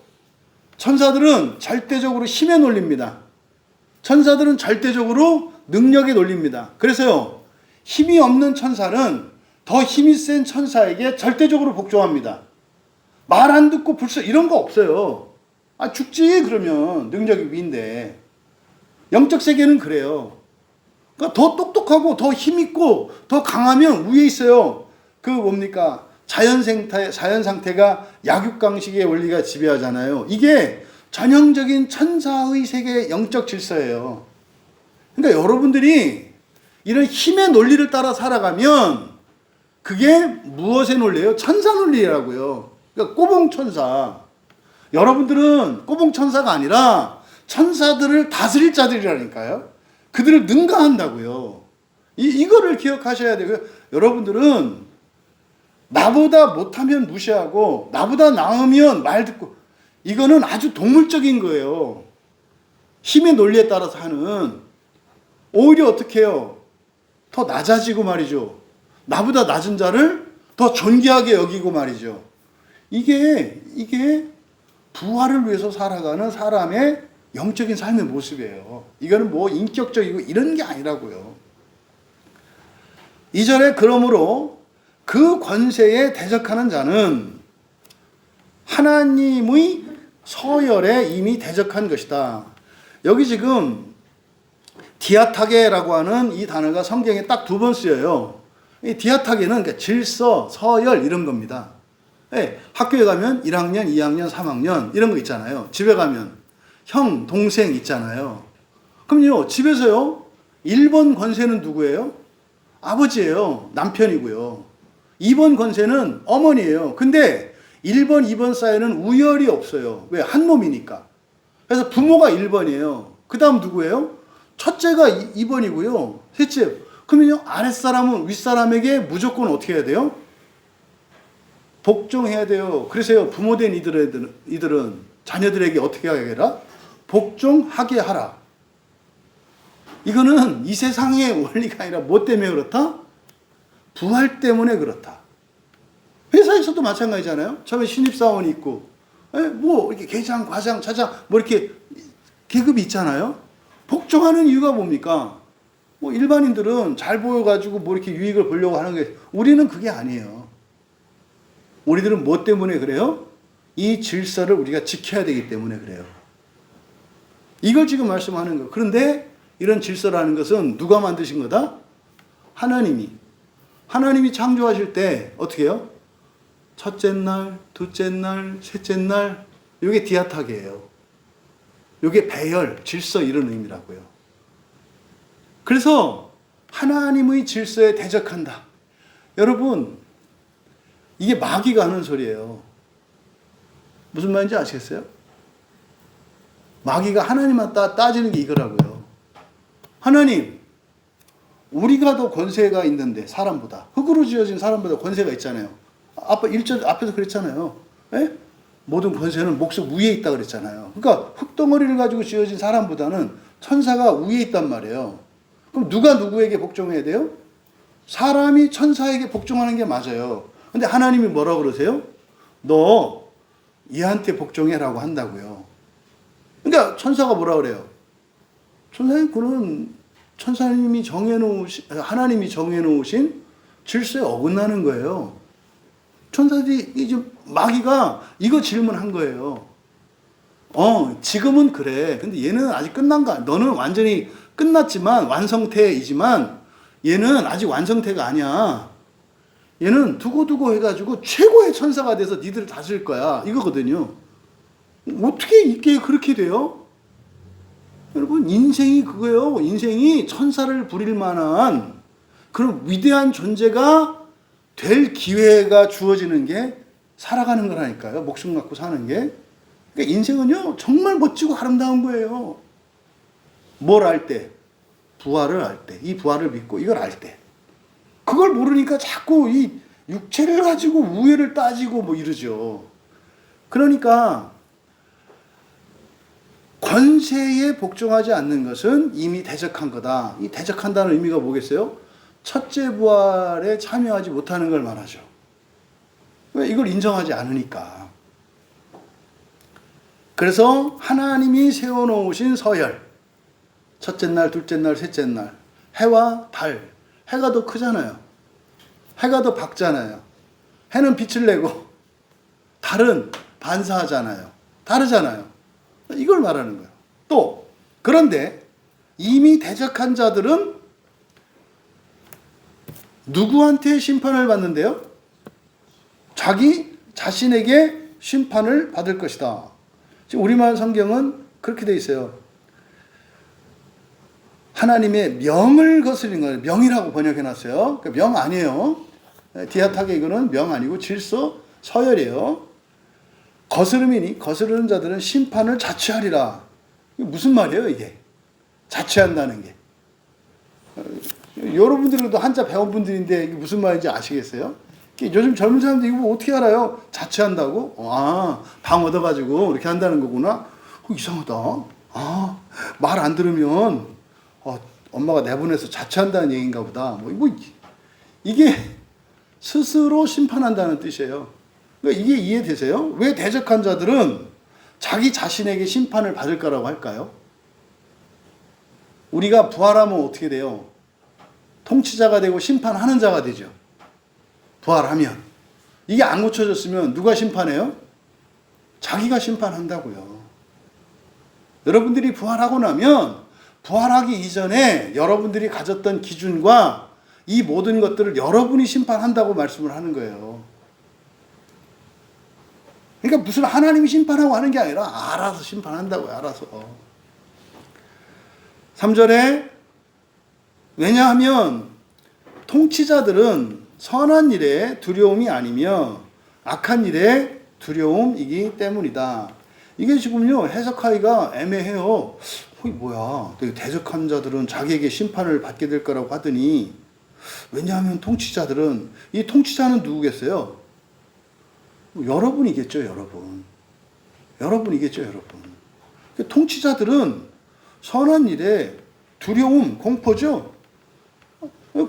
천사들은 절대적으로 힘의 논리입니다. 천사들은 절대적으로 능력의 논리입니다. 그래서요, 힘이 없는 천사는 더 힘이 센 천사에게 절대적으로 복종합니다. 말 안 듣고 불써 이런 거 없어요. 아, 죽지 그러면 능력이 위인데. 영적 세계는 그래요. 그러니까 더 똑똑하고 더 힘있고 더 강하면 위에 있어요. 그 뭡니까? 자연 상태가 약육강식의 원리가 지배하잖아요. 이게 전형적인 천사의 세계의 영적 질서예요. 그러니까 여러분들이 이런 힘의 논리를 따라 살아가면 그게 무엇의 논리예요? 천사 논리라고요. 그러니까 꼬봉천사. 여러분들은 꼬봉천사가 아니라 천사들을 다스릴 자들이라니까요. 그들을 능가한다고요. 이거를 기억하셔야 되고요. 여러분들은 나보다 못하면 무시하고 나보다 나으면 말 듣고, 이거는 아주 동물적인 거예요. 힘의 논리에 따라서 하는. 오히려 어떻게 해요? 더 낮아지고 말이죠. 나보다 낮은 자를 더 존귀하게 여기고 말이죠. 이게 부활을 위해서 살아가는 사람의 영적인 삶의 모습이에요. 이거는 뭐 인격적이고 이런 게 아니라고요. 2절에 그러므로 그 권세에 대적하는 자는 하나님의 서열에 이미 대적한 것이다. 여기 지금 디아타게라고 하는 이 단어가 성경에 딱 2번 쓰여요. 이 디아타게는 그러니까 질서, 서열 이런 겁니다. 네, 학교에 가면 1학년, 2학년, 3학년 이런 거 있잖아요. 집에 가면 형, 동생 있잖아요. 그럼요, 집에서요, 1번 권세는 누구예요? 아버지예요. 남편이고요. 2번 권세는 어머니예요. 근데 1번, 2번 사이에는 우열이 없어요. 왜? 한 몸이니까. 그래서 부모가 1번이에요. 그 다음 누구예요? 첫째가 2번이고요. 셋째. 그러면요, 아랫사람은 윗사람에게 무조건 어떻게 해야 돼요? 복종해야 돼요. 그래서요, 부모된 이들은 자녀들에게 어떻게 하게 해라? 복종하게 하라. 이거는 이 세상의 원리가 아니라 뭐 때문에 그렇다? 부활 때문에 그렇다. 회사에서도 마찬가지잖아요. 처음에 신입사원이 있고, 뭐, 이렇게 계장, 과장, 차장, 뭐 이렇게 계급이 있잖아요. 복종하는 이유가 뭡니까? 뭐 일반인들은 잘 보여가지고 뭐 이렇게 유익을 보려고 하는 게, 우리는 그게 아니에요. 우리들은 뭐 때문에 그래요? 이 질서를 우리가 지켜야 되기 때문에 그래요. 이걸 지금 말씀하는 거예요. 그런데 이런 질서라는 것은 누가 만드신 거다? 하나님이. 하나님이 창조하실 때 어떻게 해요? 첫째 날, 둘째 날, 셋째 날, 이게 디아타게예요. 이게 배열, 질서 이런 의미라고요. 그래서 하나님의 질서에 대적한다. 여러분, 이게 마귀가 하는 소리예요. 무슨 말인지 아시겠어요? 마귀가 하나님한테 따지는 게 이거라고요. 하나님, 우리가 더 권세가 있는데, 사람보다. 흙으로 지어진 사람보다 권세가 있잖아요. 아빠 1절 앞에서 그랬잖아요. 에? 모든 권세는 목숨 위에 있다 그랬잖아요. 그러니까 흙덩어리를 가지고 지어진 사람보다는 천사가 위에 있단 말이에요. 그럼 누가 누구에게 복종해야 돼요? 사람이 천사에게 복종하는 게 맞아요. 근데 하나님이 뭐라고 그러세요? 너 얘한테 복종해라고 한다고요. 그러니까 천사가 뭐라고 그래요? 천사님, 그는 하나님이 정해놓으신 질서에 어긋나는 거예요. 천사들이, 이제 마귀가 이거 질문한 거예요. 지금은 그래. 근데 얘는 아직 끝난 거 아니야. 너는 완전히 끝났지만, 완성태이지만, 얘는 아직 완성태가 아니야. 얘는 두고두고 해가지고 최고의 천사가 돼서 니들을 다스릴 거야. 이거거든요. 어떻게 이게 그렇게 돼요? 여러분, 인생이 그거예요. 인생이 천사를 부릴 만한 그런 위대한 존재가 될 기회가 주어지는 게 살아가는 거라니까요. 목숨 갖고 사는 게. 그러니까 인생은요, 정말 멋지고 아름다운 거예요. 뭘 알 때? 부활을 알 때. 이 부활을 믿고 이걸 알 때. 그걸 모르니까 자꾸 이 육체를 가지고 우애를 따지고 뭐 이러죠. 그러니까 권세에 복종하지 않는 것은 이미 대적한 거다. 이 대적한다는 의미가 뭐겠어요? 첫째 부활에 참여하지 못하는 걸 말하죠. 왜? 이걸 인정하지 않으니까. 그래서 하나님이 세워놓으신 서열, 첫째 날, 둘째 날, 셋째 날, 해와 달. 해가 더 크잖아요. 해가 더 밝잖아요. 해는 빛을 내고 달은 반사하잖아요. 다르잖아요. 이걸 말하는 거예요. 또 그런데 이미 대적한 자들은 누구한테 심판을 받는데요? 자기 자신에게 심판을 받을 것이다. 지금 우리말 성경은 그렇게 돼 있어요. 하나님의 명을 거스린 거예요. 명이라고 번역해 놨어요. 그러니까 명 아니에요. 디아타게 이거는 명 아니고 질서, 서열이에요. 거스름이니 거스르는 자들은 심판을 자취하리라. 이게 무슨 말이에요, 이게? 자취한다는 게. 여러분들도 한자 배운 분들인데 이게 무슨 말인지 아시겠어요? 요즘 젊은 사람들 이거 뭐 어떻게 알아요? 자취한다고? 방 얻어가지고 이렇게 한다는 거구나? 이상하다. 말 안 들으면 엄마가 내보내서 자취한다는 얘기인가 보다. 이게 스스로 심판한다는 뜻이에요. 그러니까 이게 이해되세요? 왜 대적한 자들은 자기 자신에게 심판을 받을 거라고 할까요? 우리가 부활하면 어떻게 돼요? 통치자가 되고 심판하는 자가 되죠. 부활하면. 이게 안 고쳐졌으면 누가 심판해요? 자기가 심판한다고요. 여러분들이 부활하고 나면 부활하기 이전에 여러분들이 가졌던 기준과 이 모든 것들을 여러분이 심판한다고 말씀을 하는 거예요. 그러니까 무슨 하나님이 심판하고 하는 게 아니라 알아서 심판한다고요. 알아서. 3절에 왜냐하면 통치자들은 선한 일에 두려움이 아니며 악한 일에 두려움이기 때문이다. 이게 지금요 해석하기가 애매해요. 뭐야? 대적한 자들은 자기에게 심판을 받게 될 거라고 하더니 왜냐하면 통치자들은 이 통치자는 누구겠어요? 여러분이겠죠, 여러분. 여러분이겠죠, 여러분. 통치자들은 선한 일에 두려움, 공포죠.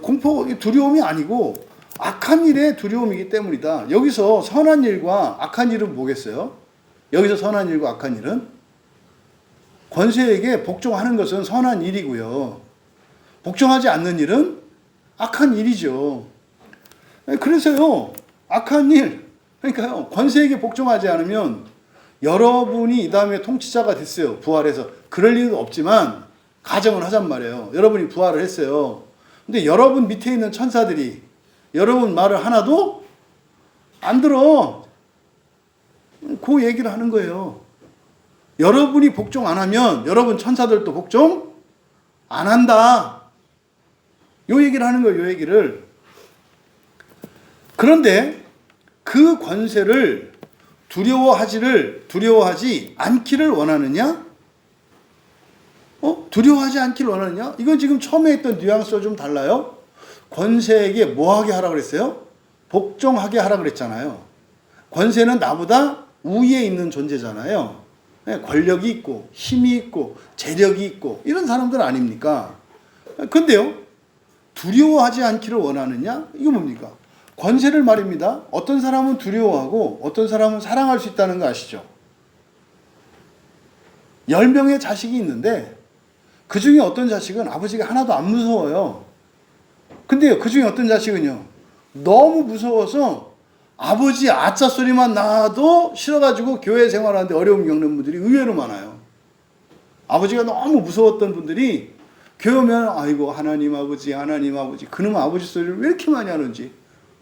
공포, 두려움이 아니고 악한 일에 두려움이기 때문이다. 여기서 선한 일과 악한 일은 뭐겠어요? 여기서 선한 일과 악한 일은 권세에게 복종하는 것은 선한 일이고요. 복종하지 않는 일은 악한 일이죠. 그래서요, 악한 일, 그러니까요, 권세에게 복종하지 않으면 여러분이 이 다음에 통치자가 됐어요. 부활해서. 그럴 일은 없지만 가정을 하잔 말이에요. 여러분이 부활을 했어요. 근데 여러분 밑에 있는 천사들이 여러분 말을 하나도 안 들어. 그 얘기를 하는 거예요. 여러분이 복종 안 하면 여러분 천사들도 복종 안 한다. 요 얘기를 하는 거예요. 요 얘기를. 그런데 그 권세를 두려워하지 않기를 원하느냐? 두려워하지 않기를 원하느냐? 이건 지금 처음에 했던 뉘앙스와 좀 달라요. 권세에게 뭐 하게 하라 그랬어요? 복종하게 하라 그랬잖아요. 권세는 나보다 우위에 있는 존재잖아요. 권력이 있고 힘이 있고 재력이 있고 이런 사람들 아닙니까? 근데요, 두려워하지 않기를 원하느냐? 이거 뭡니까? 권세를 말입니다. 어떤 사람은 두려워하고 어떤 사람은 사랑할 수 있다는 거 아시죠? 10명의 자식이 있는데 그 중에 어떤 자식은 아버지가 하나도 안 무서워요. 근데요, 그 중에 어떤 자식은요, 너무 무서워서 아버지 아짜 소리만 나도 싫어가지고 교회 생활하는데 어려움 겪는 분들이 의외로 많아요. 아버지가 너무 무서웠던 분들이 교회 오면 아이고 하나님 아버지 그놈 아버지 소리를 왜 이렇게 많이 하는지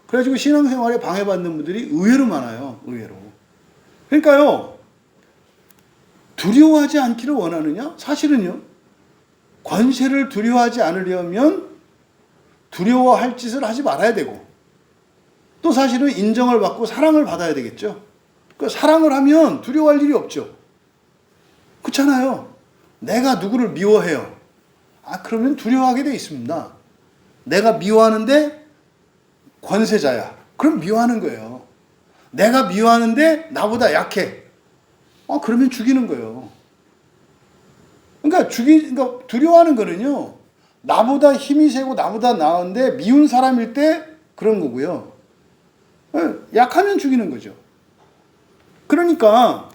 그래가지고 신앙생활에 방해받는 분들이 의외로 많아요. 의외로. 그러니까요, 두려워하지 않기를 원하느냐? 사실은요, 권세를 두려워하지 않으려면 두려워할 짓을 하지 말아야 되고, 또 사실은 인정을 받고 사랑을 받아야 되겠죠. 그러니까 사랑을 하면 두려워할 일이 없죠. 그렇잖아요. 내가 누구를 미워해요. 그러면 두려워하게 돼 있습니다. 내가 미워하는데 권세자야. 그럼 미워하는 거예요. 내가 미워하는데 나보다 약해. 그러면 죽이는 거예요. 그러니까 두려워하는 거는요, 나보다 힘이 세고 나보다 나은데 미운 사람일 때 그런 거고요. 약하면 죽이는 거죠. 그러니까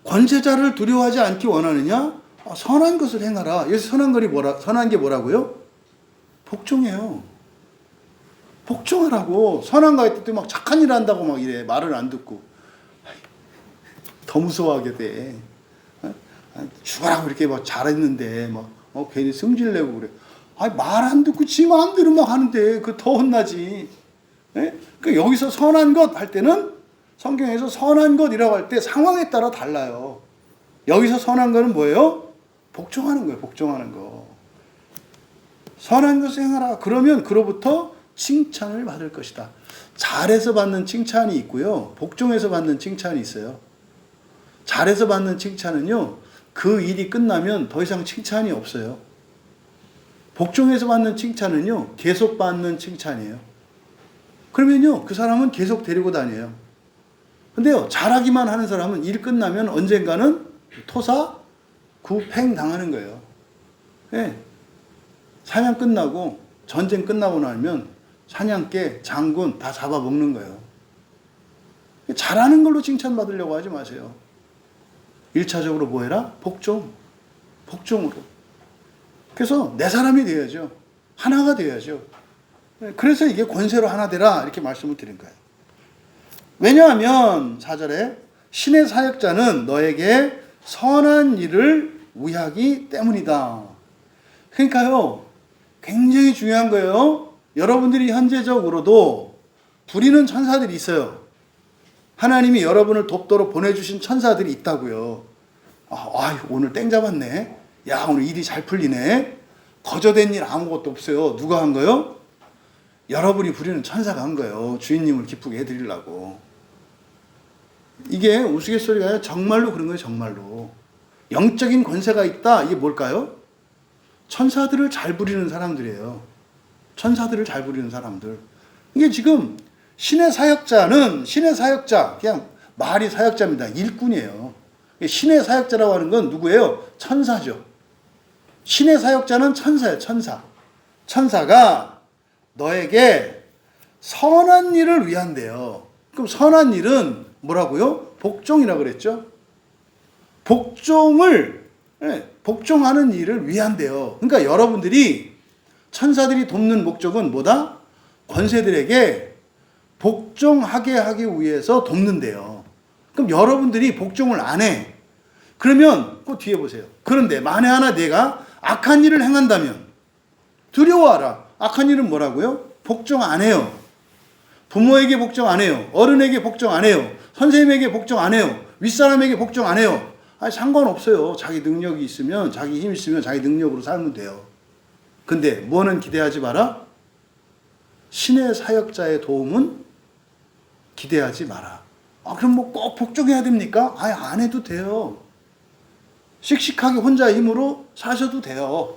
권세자를 두려워하지 않기 원하느냐? 선한 것을 행하라. 여기서 선한 게 뭐라고요? 복종해요. 복종하라고. 선한 거 할 때 막 착한 일 한다고 막 이래. 말을 안 듣고. 더 무서워하게 돼. 죽으라고 이렇게 막 잘했는데 막 괜히 승질 내고 그래. 말 안 듣고 지 마음대로 막 하는데 그 더 혼나지. 그러니까 여기서 선한 것 할 때는 성경에서 선한 것이라고 할 때 상황에 따라 달라요. 여기서 선한 거는 뭐예요? 복종하는 거예요. 복종하는 거. 선한 것을 행하라. 그러면 그로부터 칭찬을 받을 것이다. 잘해서 받는 칭찬이 있고요. 복종해서 받는 칭찬이 있어요. 잘해서 받는 칭찬은요. 그 일이 끝나면 더 이상 칭찬이 없어요. 복종해서 받는 칭찬은요. 계속 받는 칭찬이에요. 그러면요. 그 사람은 계속 데리고 다녀요. 근데요. 잘하기만 하는 사람은 일 끝나면 언젠가는 토사, 구팽 당하는 거예요. 네. 사냥 끝나고 전쟁 끝나고 나면 사냥개, 장군 다 잡아먹는 거예요. 잘하는 걸로 칭찬받으려고 하지 마세요. 1차적으로 뭐 해라? 복종. 복종으로. 그래서 내 사람이 되어야죠. 하나가 되어야죠. 그래서 이게 권세로 하나 되라 이렇게 말씀을 드린 거예요. 왜냐하면 4절에 신의 사역자는 너에게 선한 일을 위하기 때문이다. 그러니까요. 굉장히 중요한 거예요. 여러분들이 현재적으로도 부리는 천사들이 있어요. 하나님이 여러분을 돕도록 보내주신 천사들이 있다고요. 오늘 땡 잡았네. 야, 오늘 일이 잘 풀리네. 거저된 일 아무것도 없어요. 누가 한 거요? 여러분이 부리는 천사가 한 거예요. 주인님을 기쁘게 해드리려고. 이게 우스갯소리가 아니라 정말로 그런 거예요. 정말로. 영적인 권세가 있다. 이게 뭘까요? 천사들을 잘 부리는 사람들이에요. 천사들을 잘 부리는 사람들. 이게 지금 신의 사역자는 신의 사역자, 그냥 말이 사역자입니다. 일꾼이에요. 신의 사역자라고 하는 건 누구예요? 천사죠. 신의 사역자는 천사예요. 천사. 천사가 너에게 선한 일을 위한대요. 그럼 선한 일은 뭐라고요? 복종이라고 그랬죠. 복종하는 일을 위한대요. 그러니까 여러분들이 천사들이 돕는 목적은 뭐다? 권세들에게 복종하게 하기 위해서 돕는데요. 그럼 여러분들이 복종을 안 해. 그러면 그 뒤에 보세요. 그런데 만에 하나 내가 악한 일을 행한다면 두려워하라. 악한 일은 뭐라고요? 복종 안 해요. 부모에게 복종 안 해요. 어른에게 복종 안 해요. 선생님에게 복종 안 해요. 윗사람에게 복종 안 해요. 상관없어요. 자기 능력이 있으면, 자기 힘이 있으면 자기 능력으로 살면 돼요. 근데 뭐는 기대하지 마라? 신의 사역자의 도움은 기대하지 마라. 그럼 뭐 꼭 복종해야 됩니까? 안 해도 돼요. 씩씩하게 혼자의 힘으로 사셔도 돼요.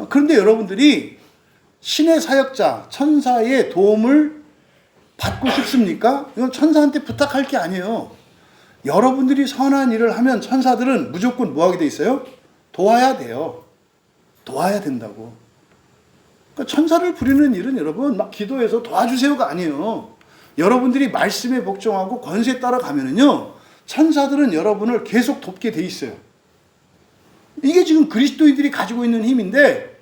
그런데 여러분들이 신의 사역자, 천사의 도움을 받고 싶습니까? 이건 천사한테 부탁할 게 아니에요. 여러분들이 선한 일을 하면 천사들은 무조건 뭐 하게 돼 있어요? 도와야 돼요. 도와야 된다고. 그러니까 천사를 부리는 일은 여러분 막 기도해서 도와주세요가 아니에요. 여러분들이 말씀에 복종하고 권세에 따라가면은요, 천사들은 여러분을 계속 돕게 돼 있어요. 이게 지금 그리스도인들이 가지고 있는 힘인데,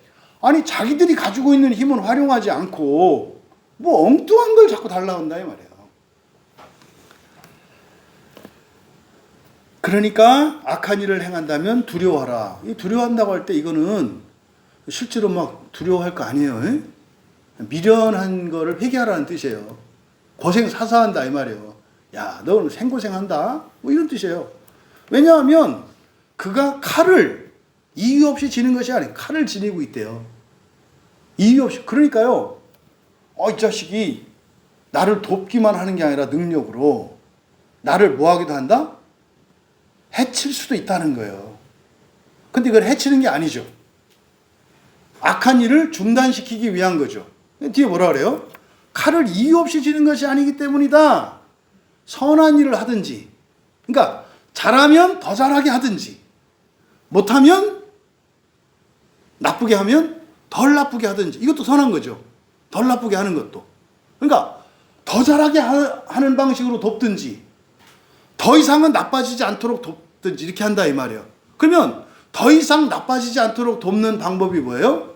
자기들이 가지고 있는 힘은 활용하지 않고 뭐 엉뚱한 걸 자꾸 달라고 한다 이 말이에요. 그러니까 악한 일을 행한다면 두려워하라. 이 두려워한다고 할 때 이거는 실제로 막 두려워할 거 아니에요. 미련한 거를 회개하라는 뜻이에요. 고생 사사한다 이 말이에요. 야, 너 오늘 생고생한다. 뭐 이런 뜻이에요. 왜냐하면 그가 칼을 이유 없이 지는 것이 아니에요. 칼을 지니고 있대요. 이유 없이. 그러니까요. 이 자식이 나를 돕기만 하는 게 아니라 능력으로 나를 뭐 하기도 한다? 해칠 수도 있다는 거예요. 근데 이걸 해치는 게 아니죠. 악한 일을 중단시키기 위한 거죠. 뒤에 뭐라 그래요? 칼을 이유 없이 지는 것이 아니기 때문이다. 선한 일을 하든지, 그러니까 잘하면 더 잘하게 하든지, 못하면 나쁘게 하면 덜 나쁘게 하든지, 이것도 선한 거죠. 덜 나쁘게 하는 것도. 그러니까 더 잘하게 하는 방식으로 돕든지, 더 이상은 나빠지지 않도록 돕든지 이렇게 한다 이 말이에요. 그러면 더 이상 나빠지지 않도록 돕는 방법이 뭐예요?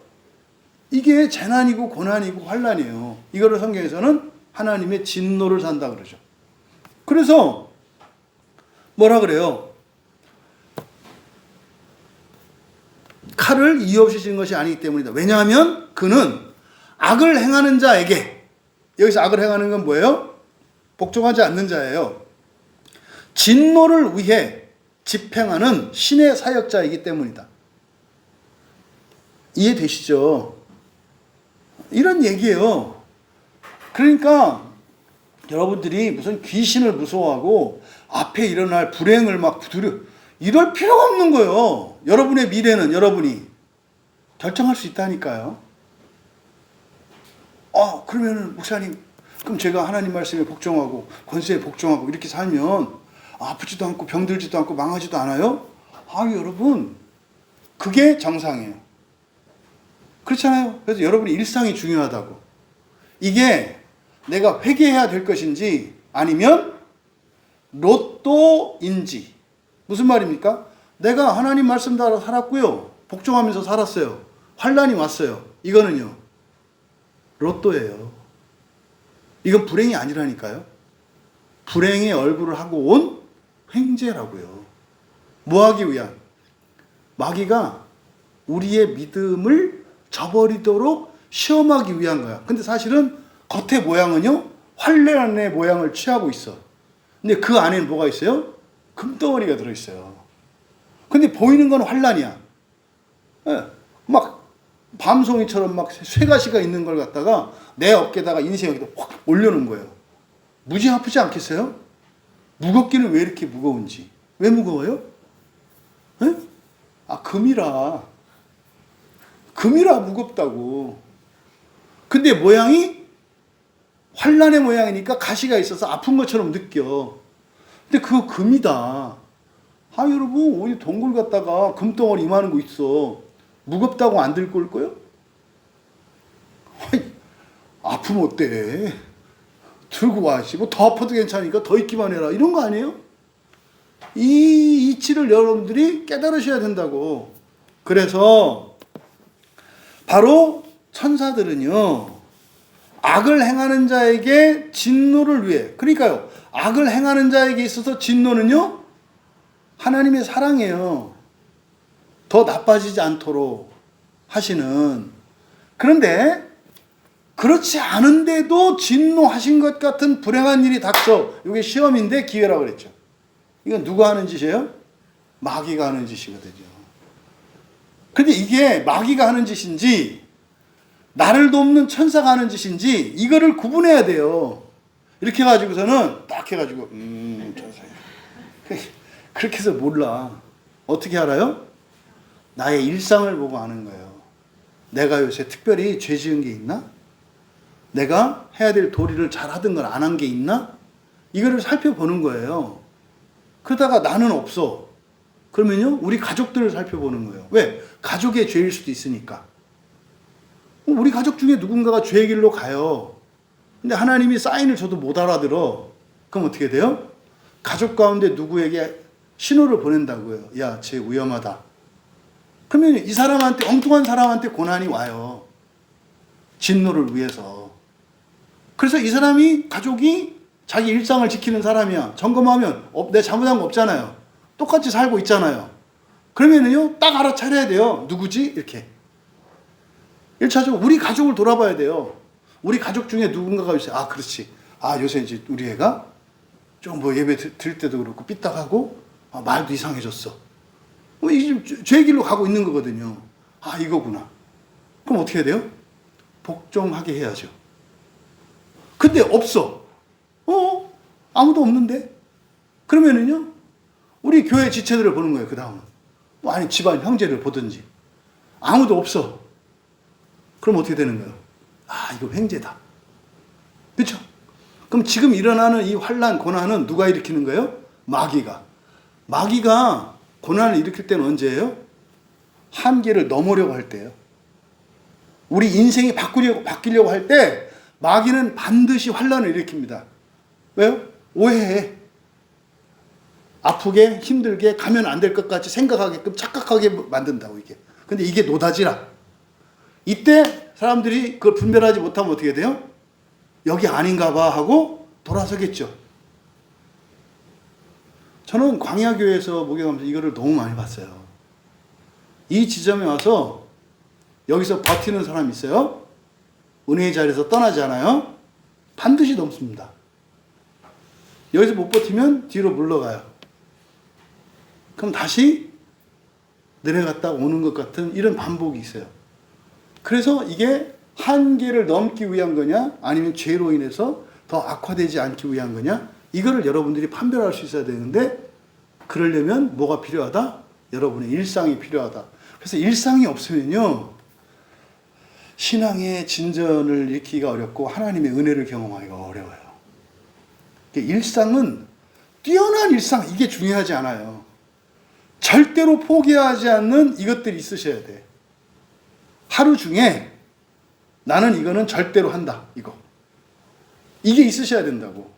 이게 재난이고 고난이고 환난이에요. 이거를 성경에서는 하나님의 진노를 산다 그러죠. 그래서 뭐라 그래요? 칼을 이유 없이 진 것이 아니기 때문이다. 왜냐하면 그는 악을 행하는 자에게, 여기서 악을 행하는 건 뭐예요? 복종하지 않는 자예요. 진노를 위해 집행하는 신의 사역자이기 때문이다. 이해되시죠? 이런 얘기예요. 그러니까 여러분들이 무슨 귀신을 무서워하고 앞에 일어날 불행을 막 이럴 필요가 없는 거예요. 여러분의 미래는 여러분이 결정할 수 있다니까요. 그러면 목사님, 그럼 제가 하나님 말씀에 복종하고 권세에 복종하고 이렇게 살면 아프지도 않고 병들지도 않고 망하지도 않아요? 여러분, 그게 정상이에요. 그렇잖아요. 그래서 여러분의 일상이 중요하다고. 이게 내가 회개해야 될 것인지 아니면 로또인지. 무슨 말입니까? 내가 하나님 말씀 따라 살았고요. 복종하면서 살았어요. 환난이 왔어요. 이거는요, 로또예요. 이건 불행이 아니라니까요. 불행의 얼굴을 하고 온 횡재라고요. 뭐 하기 위한? 마귀가 우리의 믿음을 저버리도록 시험하기 위한 거야. 근데 사실은 겉의 모양은요, 환란의 모양을 취하고 있어. 근데 그 안에는 뭐가 있어요? 금덩어리가 들어있어요. 근데 보이는 건 환란이야. 막 밤송이처럼 막 쇠가시가 있는 걸 갖다가 내 어깨다가 인생 여기다 확 올려놓은 거예요. 무지 아프지 않겠어요? 무겁기는 왜 이렇게 무거운지. 왜 무거워요? 금이라. 금이라 무겁다고. 근데 모양이 환란의 모양이니까 가시가 있어서 아픈 것처럼 느껴. 근데 그거 금이다. 여러분, 어디 동굴 갔다가 금덩어리 이만한 거 있어. 무겁다고 안 들고 올 거요? 아프면 어때? 들고 와. 더 아파도 괜찮으니까 더 있기만 해라. 이런 거 아니에요? 이 이치를 여러분들이 깨달으셔야 된다고. 그래서 바로 천사들은요, 악을 행하는 자에게 진노를 위해, 그러니까요, 악을 행하는 자에게 있어서 진노는요, 하나님의 사랑이에요. 더 나빠지지 않도록 하시는. 그런데 그렇지 않은데도 진노하신 것 같은 불행한 일이 닥쳐. 이게 시험인데 기회라고 그랬죠. 이건 누가 하는 짓이에요? 마귀가 하는 짓이거든요. 근데 이게 마귀가 하는 짓인지 나를 돕는 천사가 하는 짓인지 이거를 구분해야 돼요. 이렇게 해가지고서는 딱 해가지고 천사야. 그렇게 해서 몰라. 어떻게 알아요? 나의 일상을 보고 아는 거예요. 내가 요새 특별히 죄 지은 게 있나? 내가 해야 될 도리를 잘 하던 걸 안 한 게 있나? 이거를 살펴보는 거예요. 그러다가 나는 없어. 그러면요, 우리 가족들을 살펴보는 거예요. 왜? 가족의 죄일 수도 있으니까. 우리 가족 중에 누군가가 죄의 길로 가요. 근데 하나님이 사인을 줘도 못 알아들어. 그럼 어떻게 돼요? 가족 가운데 누구에게 신호를 보낸다고요. 야, 쟤 위험하다. 그러면 이 사람한테, 엉뚱한 사람한테 고난이 와요. 진노를 위해서. 그래서 이 사람이, 가족이 자기 일상을 지키는 사람이야. 점검하면 내 잘못한 거 없잖아요. 똑같이 살고 있잖아요. 그러면은요, 딱 알아차려야 돼요. 누구지? 이렇게. 1차적으로 우리 가족을 돌아봐야 돼요. 우리 가족 중에 누군가가 있어요. 그렇지. 요새 이제 우리 애가 좀 뭐 예배 드릴 때도 그렇고 삐딱하고 말도 이상해졌어. 이제 죄의 길로 가고 있는 거거든요. 이거구나. 그럼 어떻게 해야 돼요? 복종하게 해야죠. 근데 없어. 아무도 없는데? 그러면은요, 우리 교회 지체들을 보는 거예요, 그 다음은. 아니, 집안 형제를 보든지. 아무도 없어. 그럼 어떻게 되는 거예요? 이거 횡재다. 그렇죠? 그럼 지금 일어나는 이 환난, 고난은 누가 일으키는 거예요? 마귀가. 마귀가 고난을 일으킬 때는 언제예요? 한계를 넘으려고 할 때예요. 우리 인생이 바뀌려고 할 때 마귀는 반드시 환난을 일으킵니다. 왜요? 오해해. 아프게 힘들게 가면 안 될 것 같이 생각하게끔 착각하게 만든다고 이게. 근데 이게 노다지라. 이때 사람들이 그걸 분별하지 못하면 어떻게 돼요? 여기 아닌가 봐 하고 돌아서겠죠. 저는 광야교회에서 목욕하면서 이거를 너무 많이 봤어요. 이 지점에 와서 여기서 버티는 사람이 있어요. 은혜의 자리에서 떠나지 않아요. 반드시 넘습니다. 여기서 못 버티면 뒤로 물러가요. 그럼 다시 내려갔다 오는 것 같은 이런 반복이 있어요. 그래서 이게 한계를 넘기 위한 거냐 아니면 죄로 인해서 더 악화되지 않기 위한 거냐 이거를 여러분들이 판별할 수 있어야 되는데 그러려면 뭐가 필요하다? 여러분의 일상이 필요하다. 그래서 일상이 없으면요 신앙의 진전을 일으키기가 어렵고 하나님의 은혜를 경험하기가 어려워요. 일상은 뛰어난 일상 이게 중요하지 않아요. 절대로 포기하지 않는 이것들이 있으셔야 돼. 하루 중에 나는 이거는 절대로 한다. 이게 있으셔야 된다고.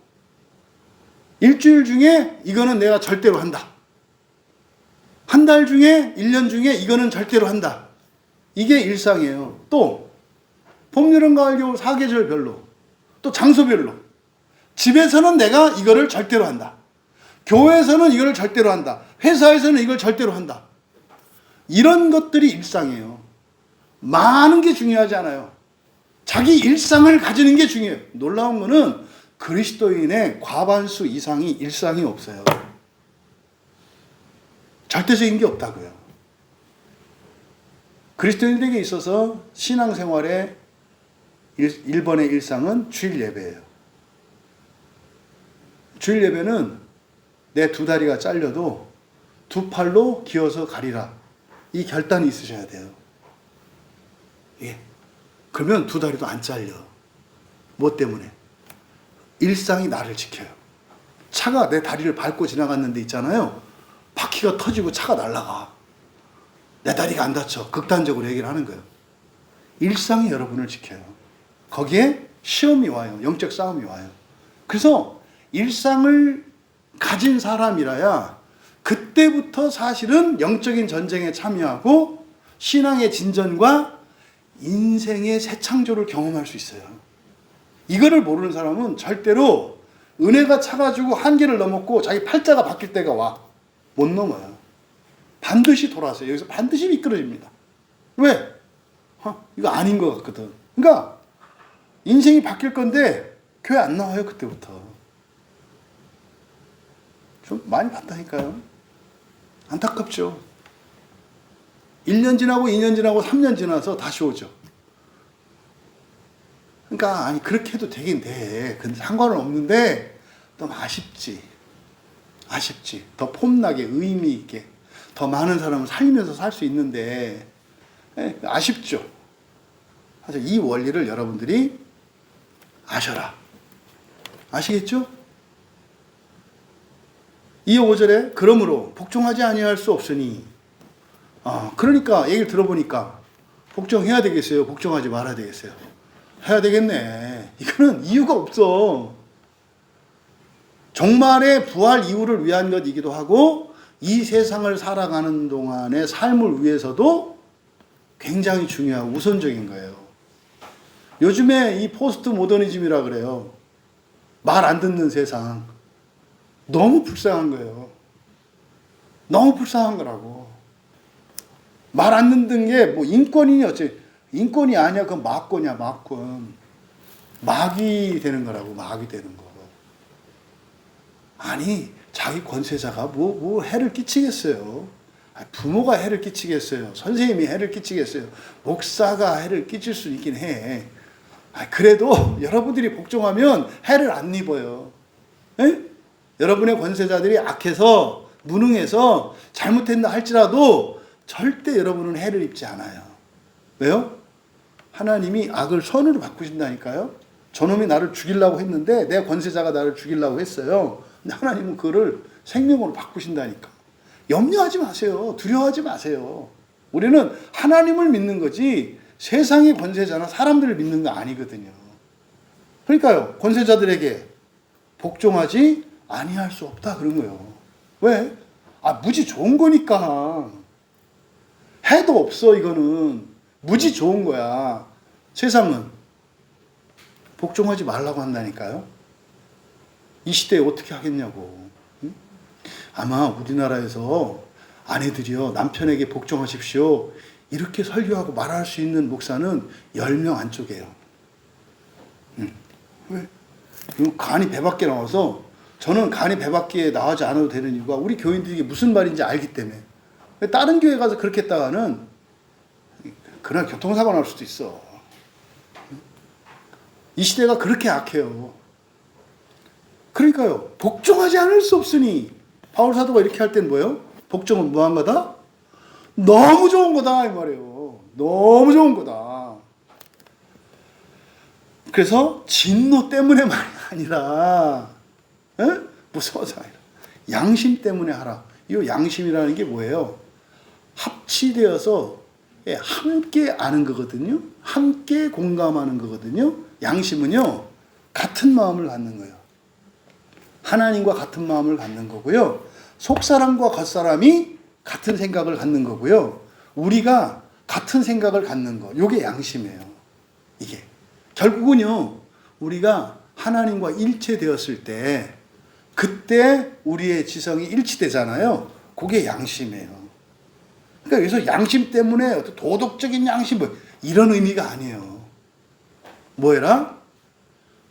일주일 중에 이거는 내가 절대로 한다. 한 달 중에 1년 중에 이거는 절대로 한다. 이게 일상이에요. 또 봄, 여름, 가을, 겨울 4계절별로 또 장소별로 집에서는 내가 이거를 절대로 한다. 교회에서는 이걸 절대로 한다. 회사에서는 이걸 절대로 한다. 이런 것들이 일상이에요. 많은 게 중요하지 않아요. 자기 일상을 가지는 게 중요해요. 놀라운 거는 그리스도인의 과반수 이상이 일상이 없어요. 절대적인 게 없다고요. 그리스도인들에게 있어서 신앙생활의 1번의 일상은 주일 예배예요. 주일 예배는 내 두 다리가 잘려도 두 팔로 기어서 가리라. 이 결단이 있으셔야 돼요. 예. 그러면 두 다리도 안 잘려. 뭐 때문에? 일상이 나를 지켜요. 차가 내 다리를 밟고 지나갔는데 있잖아요. 바퀴가 터지고 차가 날아가. 내 다리가 안 다쳐. 극단적으로 얘기를 하는 거예요. 일상이 여러분을 지켜요. 거기에 시험이 와요. 영적 싸움이 와요. 그래서 일상을 가진 사람이라야 그때부터 사실은 영적인 전쟁에 참여하고 신앙의 진전과 인생의 새 창조를 경험할 수 있어요. 이거를 모르는 사람은 절대로 은혜가 차가지고 한계를 넘었고 자기 팔자가 바뀔 때가 와. 못 넘어요. 반드시 돌아서요. 여기서 반드시 미끄러집니다. 왜? 이거 아닌 것 같거든. 그러니까 인생이 바뀔 건데 교회 안 나와요. 그때부터. 좀 많이 봤다니까요. 안타깝죠. 1년 지나고 2년 지나고 3년 지나서 다시 오죠. 그러니까 아니 그렇게 해도 되긴 돼. 근데 상관은 없는데 좀 아쉽지. 더 폼나게 의미 있게 더 많은 사람을 살면서 살 수 있는데 아쉽죠. 사실 이 원리를 여러분들이 아셔라. 아시겠죠? 2, 5절에 그러므로 복종하지 아니할 수 없으니 그러니까 얘기를 들어보니까 복종해야 되겠어요? 복종하지 말아야 되겠어요? 해야 되겠네. 이거는 이유가 없어. 종말의 부활 이후를 위한 것이기도 하고 이 세상을 살아가는 동안의 삶을 위해서도 굉장히 중요하고 우선적인 거예요. 요즘에 이 포스트 모더니즘이라 그래요. 말 안 듣는 세상. 너무 불쌍한 거예요. 너무 불쌍한 거라고. 말 안 듣는 게 뭐 인권이니 어째 인권이 아니야. 그건 막권이야. 막권. 막이 되는 거라고. 막이 되는 거. 아니 자기 권세자가 뭐 해를 끼치겠어요. 부모가 해를 끼치겠어요. 선생님이 해를 끼치겠어요. 목사가 해를 끼칠 수 있긴 해. 그래도 여러분들이 복종하면 해를 안 입어요. 에? 여러분의 권세자들이 악해서 무능해서 잘못했다 할지라도 절대 여러분은 해를 입지 않아요. 왜요? 하나님이 악을 선으로 바꾸신다니까요. 저놈이 나를 죽이려고 했는데 내 권세자가 나를 죽이려고 했어요. 근데 하나님은 그를 생명으로 바꾸신다니까. 염려하지 마세요. 두려워하지 마세요. 우리는 하나님을 믿는 거지 세상의 권세자나 사람들을 믿는 거 아니거든요. 그러니까요. 권세자들에게 복종하지 아니할 수 없다 그런 거예요. 왜? 무지 좋은 거니까. 해도 없어 이거는. 무지 좋은 거야. 세상은 복종하지 말라고 한다니까요. 이 시대에 어떻게 하겠냐고. 응? 아마 우리나라에서 아내들이요, 남편에게 복종하십시오, 이렇게 설교하고 말할 수 있는 목사는 10명 안쪽이에요. 응. 왜? 간이 배 밖에 나와서, 저는 간이 배 밖에 나가지 않아도 되는 이유가 우리 교인들이 무슨 말인지 알기 때문에. 다른 교회 가서 그렇게 했다가는 그날 교통사고 날 수도 있어. 이 시대가 그렇게 악해요. 그러니까요, 복종하지 않을 수 없으니 바울 사도가 이렇게 할 때는 뭐예요? 복종은 무한 거다? 너무 좋은 거다 이 말이에요. 너무 좋은 거다. 그래서 진노 때문에만이 아니라, 에? 무서워서 아니라 양심 때문에 하라. 이 양심이라는 게 뭐예요? 합치되어서 함께 아는 거거든요. 함께 공감하는 거거든요. 양심은요, 같은 마음을 갖는 거예요. 하나님과 같은 마음을 갖는 거고요. 속사람과 겉사람이 같은 생각을 갖는 거고요. 우리가 같은 생각을 갖는 거. 이게 양심이에요. 이게. 결국은요, 우리가 하나님과 일체되었을 때, 그때 우리의 지성이 일치되잖아요. 그게 양심이에요. 그러니까 여기서 양심 때문에 어떤 도덕적인 양심, 이런 의미가 아니에요. 뭐해라?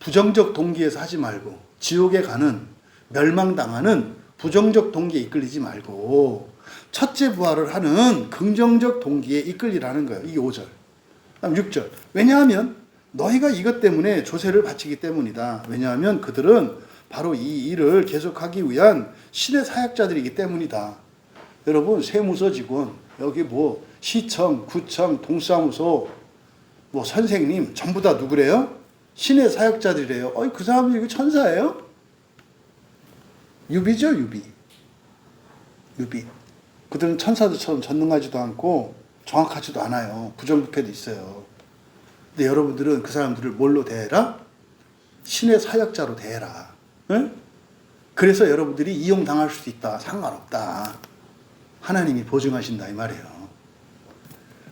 부정적 동기에서 하지 말고, 지옥에 가는, 멸망당하는 부정적 동기에 이끌리지 말고, 첫째 부활을 하는 긍정적 동기에 이끌리라는 거예요. 이게 5절. 다음 6절. 왜냐하면 너희가 이것 때문에 조세를 바치기 때문이다. 왜냐하면 그들은 바로 이 일을 계속하기 위한 신의 사역자들이기 때문이다. 여러분, 세무서 직원, 여기 뭐 시청, 구청, 동사무소, 뭐 선생님 전부 다 누구래요? 신의 사역자들이래요. 그 사람이 이거 천사예요? 유비죠, 유비. 유비. 그들은 천사들처럼 전능하지도 않고 정확하지도 않아요. 부정부패도 있어요. 근데 여러분들은 그 사람들을 뭘로 대해라? 신의 사역자로 대해라. 응? 그래서 여러분들이 이용당할 수도 있다. 상관없다. 하나님이 보증하신다 이 말이에요.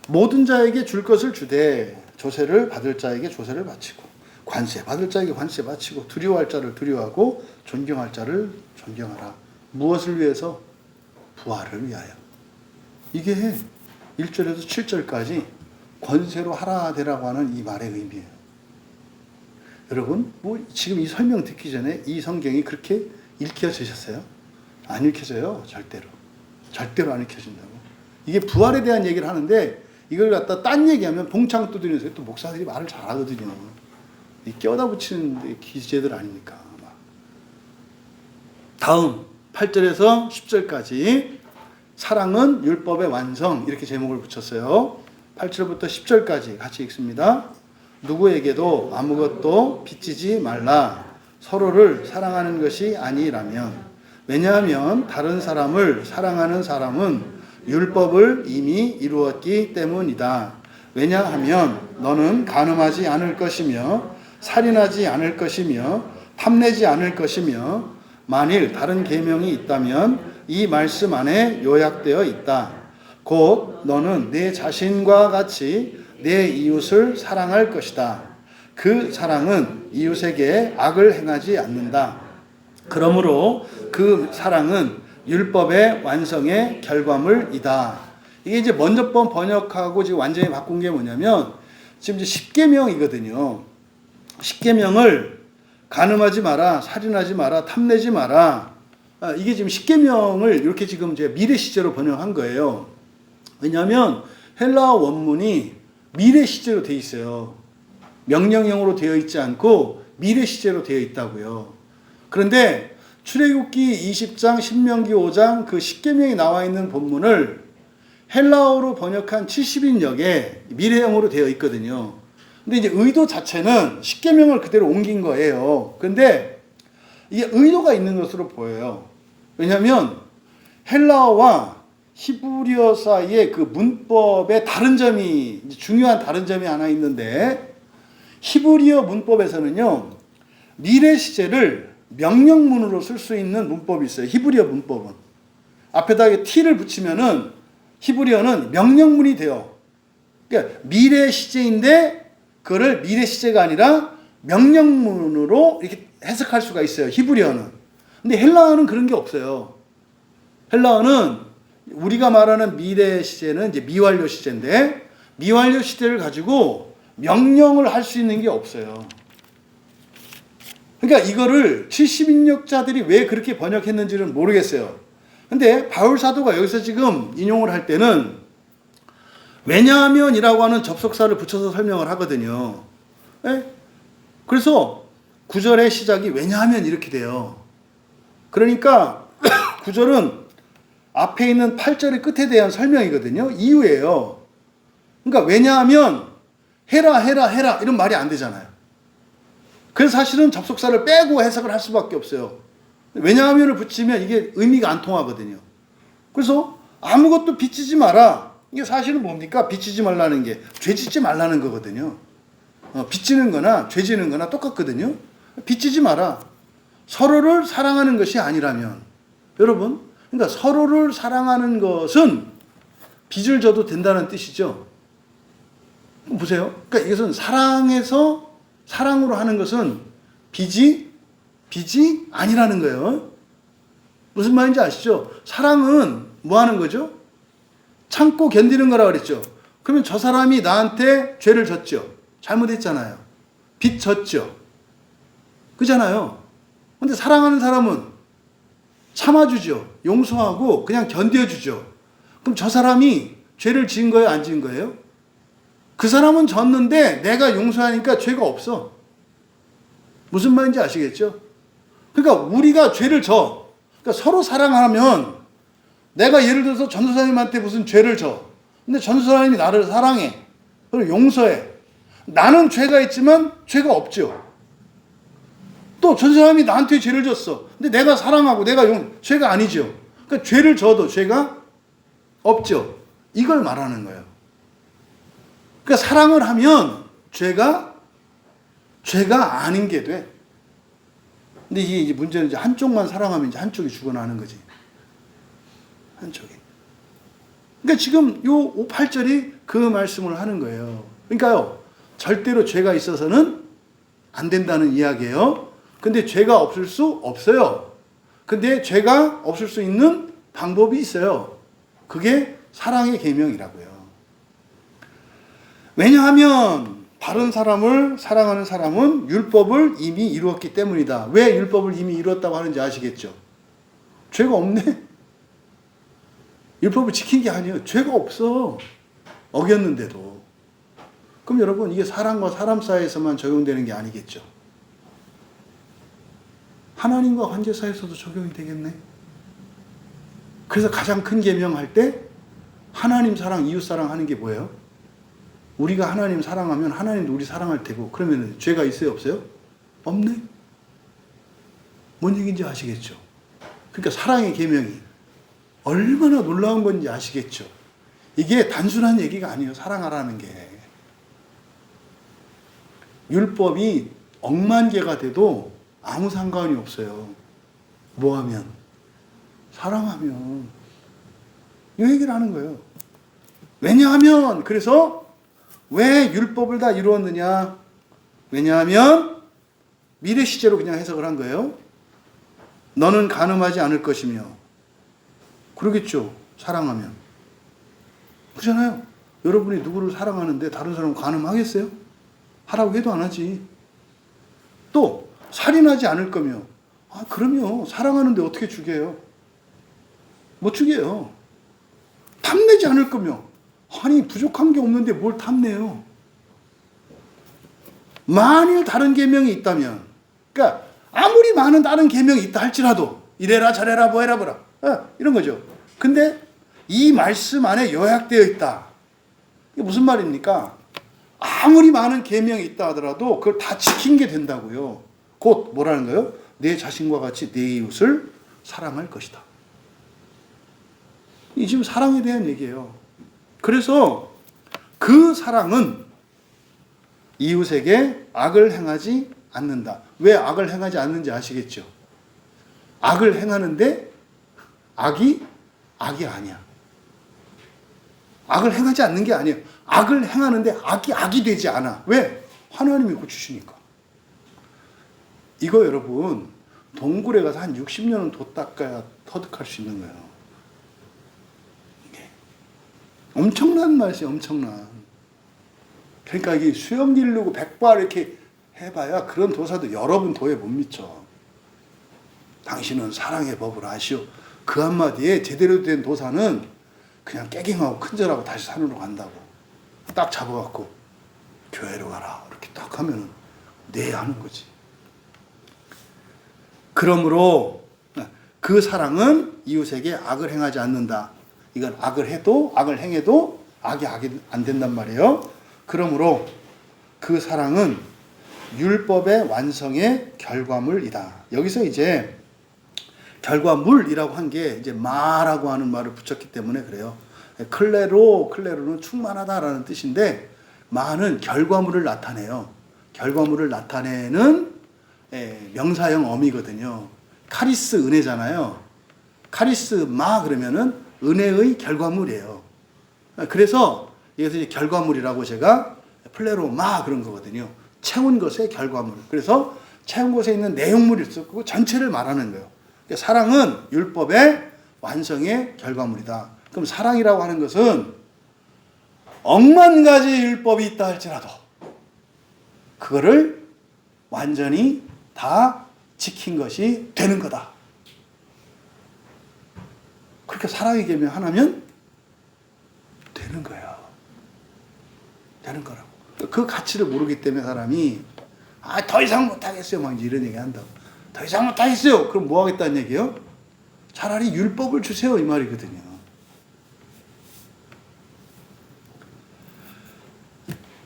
모든 자에게 줄 것을 주되 조세를 받을 자에게 조세를 바치고 관세 받을 자에게 관세 바치고 두려워할 자를 두려워하고 존경할 자를 존경하라. 무엇을 위해서? 부활을 위하여. 이게 1절에서 7절까지 권세로 하라 되라고 하는 이 말의 의미예요. 여러분, 뭐 지금 이 설명 듣기 전에 이 성경이 그렇게 읽혀지셨어요? 안 읽혀져요. 절대로. 절대로 안 읽혀진다고. 이게 부활에 대한 얘기를 하는데 이걸 갖다 딴 얘기하면 봉창 두드리면서, 또 목사들이 말을 잘하거든요. 껴다 붙이는 기재들 아닙니까? 다음 8절에서 10절까지 사랑은 율법의 완성, 이렇게 제목을 붙였어요. 8절부터 10절까지 같이 읽습니다. 누구에게도 아무것도 빚지지 말라. 서로를 사랑하는 것이 아니라면. 왜냐하면 다른 사람을 사랑하는 사람은 율법을 이미 이루었기 때문이다. 왜냐하면 너는 간음하지 않을 것이며 살인하지 않을 것이며 탐내지 않을 것이며, 만일 다른 계명이 있다면 이 말씀 안에 요약되어 있다. 곧 너는 내 자신과 같이 내 이웃을 사랑할 것이다. 그 사랑은 이웃에게 악을 행하지 않는다. 그러므로 그 사랑은 율법의 완성의 결과물이다. 이게 이제 먼저 번역하고 지금 완전히 바꾼 게 뭐냐면, 지금 이제 10계명이거든요. 10계명을 간음하지 마라, 살인하지 마라, 탐내지 마라. 이게 지금 10계명을 이렇게 지금 이제 미래 시제로 번역한 거예요. 왜냐하면 헬라어 원문이 미래 시제로 되어 있어요. 명령형으로 되어 있지 않고 미래 시제로 되어 있다고요. 그런데 출애굽기 20장, 신명기 5장 그 10계명이 나와 있는 본문을 헬라어로 번역한 70인역에 미래형으로 되어 있거든요. 근데 이제 의도 자체는 10계명을 그대로 옮긴 거예요. 근데 이게 의도가 있는 것으로 보여요. 왜냐하면 헬라어와 히브리어 사이에 그 문법의 다른 점이, 중요한 다른 점이 하나 있는데, 히브리어 문법에서는요, 미래 시제를 명령문으로 쓸 수 있는 문법이 있어요. 히브리어 문법은. 앞에다 t를 붙이면은 히브리어는 명령문이 돼요. 그러니까 미래 시제인데 그거를 미래 시제가 아니라 명령문으로 이렇게 해석할 수가 있어요. 히브리어는. 근데 헬라어는 그런 게 없어요. 헬라어는 우리가 말하는 미래 시제는 이제 미완료 시제인데 미완료 시제를 가지고 명령을 할 수 있는 게 없어요. 그러니까 이거를 70인역자들이 왜 그렇게 번역했는지는 모르겠어요. 근데 바울 사도가 여기서 지금 인용을 할 때는 왜냐하면이라고 하는 접속사를 붙여서 설명을 하거든요. 네? 그래서 9절의 시작이 왜냐하면 이렇게 돼요. 그러니까 9절은 앞에 있는 8절의 끝에 대한 설명이거든요. 이유예요. 그러니까 왜냐하면 해라 해라 해라 이런 말이 안 되잖아요. 그래서 사실은 접속사를 빼고 해석을 할 수밖에 없어요. 왜냐하면을 붙이면 이게 의미가 안 통하거든요. 그래서 아무것도 빚지지 마라. 이게 사실은 뭡니까? 빚지지 말라는 게 죄짓지 말라는 거거든요. 빚지는 거나 죄지는 거나 똑같거든요. 빚지지 마라. 서로를 사랑하는 것이 아니라면 여러분, 그러니까 서로를 사랑하는 것은 빚을 져도 된다는 뜻이죠. 보세요. 그러니까 이것은 사랑에서 사랑으로 하는 것은 빚이 아니라는 거예요. 무슨 말인지 아시죠? 사랑은 뭐 하는 거죠? 참고 견디는 거라 그랬죠. 그러면 저 사람이 나한테 죄를 졌죠. 잘못했잖아요. 빚 졌죠. 그잖아요. 근데 사랑하는 사람은 참아주죠. 용서하고 그냥 견뎌주죠. 그럼 저 사람이 죄를 지은 거예요? 안 지은 거예요? 그 사람은 졌는데 내가 용서하니까 죄가 없어. 무슨 말인지 아시겠죠? 그러니까 우리가 죄를 져. 그러니까 서로 사랑하면 내가 예를 들어서 전도사님한테 무슨 죄를 져. 근데 전도사님이 나를 사랑해. 그리고 용서해. 나는 죄가 있지만 죄가 없죠. 또 전도사님이 나한테 죄를 졌어. 근데 내가 사랑하고 내가 죄가 아니죠. 그러니까 죄를 져도 죄가 없죠. 이걸 말하는 거예요. 그러니까 사랑을 하면 죄가 아닌 게 돼. 근데 이게 문제는 이제 한쪽만 사랑하면 이제 한쪽이 죽어나는 거지. 한쪽이. 그러니까 지금 요 8절이 그 말씀을 하는 거예요. 그러니까요, 절대로 죄가 있어서는 안 된다는 이야기예요. 근데 죄가 없을 수 없어요. 근데 죄가 없을 수 있는 방법이 있어요. 그게 사랑의 계명이라고요. 왜냐하면 바른 사람을 사랑하는 사람은 율법을 이미 이루었기 때문이다. 왜 율법을 이미 이루었다고 하는지 아시겠죠? 죄가 없네. 율법을 지킨 게 아니에요. 죄가 없어. 어겼는데도. 그럼 여러분, 이게 사람과 사람 사이에서만 적용되는 게 아니겠죠? 하나님과 관계 사이에서도 적용이 되겠네. 그래서 가장 큰 계명할 때 하나님 사랑, 이웃 사랑하는 게 뭐예요? 우리가 하나님 사랑하면 하나님도 우리 사랑할 테고, 그러면 죄가 있어요, 없어요? 없네. 뭔 얘기인지 아시겠죠? 그러니까 사랑의 계명이 얼마나 놀라운 건지 아시겠죠? 이게 단순한 얘기가 아니에요. 사랑하라는 게. 율법이 억만 개가 돼도 아무 상관이 없어요. 뭐 하면? 사랑하면. 이 얘기를 하는 거예요. 왜냐하면, 그래서 왜 율법을 다 이루었느냐? 왜냐하면 미래 시제로 그냥 해석을 한 거예요. 너는 간음하지 않을 것이며. 그러겠죠. 사랑하면. 그렇잖아요. 여러분이 누구를 사랑하는데 다른 사람 간음하겠어요? 하라고 해도 안 하지. 또 살인하지 않을 거며. 아, 그럼요. 사랑하는데 어떻게 죽여요? 못 죽여요. 탐내지 않을 거며. 아니, 부족한 게 없는데 뭘 탐내요? 만일 다른 계명이 있다면, 그러니까 아무리 많은 다른 계명이 있다 할지라도 이래라 저래라 뭐해라 뭐라 이런 거죠. 근데 이 말씀 안에 요약되어 있다. 이게 무슨 말입니까? 아무리 많은 계명이 있다 하더라도 그걸 다 지킨 게 된다고요. 곧 뭐라는 거예요? 내 자신과 같이 내 이웃을 사랑할 것이다. 이 지금 사랑에 대한 얘기예요. 그래서 그 사랑은 이웃에게 악을 행하지 않는다. 왜 악을 행하지 않는지 아시겠죠? 악을 행하는데 악이 아니야. 악을 행하지 않는 게 아니에요. 악을 행하는데 악이 되지 않아. 왜? 하나님이 고치시니까. 이거 여러분 동굴에 가서 한 60년은 도 닦아야 터득할 수 있는 거예요. 이게 엄청난 말이에요. 엄청난. 그러니까 이게 수염 기르고 100발 이렇게 해봐야 그런 도사도 여러분 도에 못 미쳐. 당신은 사랑의 법을 아시오. 그 한마디에 제대로 된 도사는 그냥 깨갱하고 큰절하고 다시 산으로 간다고. 딱 잡아갖고 교회로 가라 이렇게 딱 하면은 네 하는 거지. 그러므로 그 사랑은 이웃에게 악을 행하지 않는다. 이건 악을 행해도 악이 안 된단 말이에요. 그러므로 그 사랑은 율법의 완성의 결과물이다. 여기서 이제 결과물이라고 한 게 이제 마라고 하는 말을 붙였기 때문에 그래요. 클레로는 충만하다라는 뜻인데 마는 결과물을 나타내요. 결과물을 나타내는 명사형 어미거든요. 카리스 은혜잖아요. 카리스 마 그러면은 은혜의 결과물이에요. 그래서 여기서 이제 결과물이라고 제가 플레로마 그런 거거든요. 채운 것의 결과물. 그래서 채운 것에 있는 내용물이 있었고 전체를 말하는 거예요. 그러니까 사랑은 율법의 완성의 결과물이다. 그럼 사랑이라고 하는 것은 억만 가지 율법이 있다 할지라도 그거를 완전히 다 지킨 것이 되는 거다. 그렇게 사랑의 계명 하나면 되는 거야. 되는 거라고. 그 가치를 모르기 때문에 사람이 더 이상 못하겠어요. 막 이런 얘기 한다고. 더 이상 못하겠어요. 그럼 뭐 하겠다는 얘기예요? 차라리 율법을 주세요. 이 말이거든요.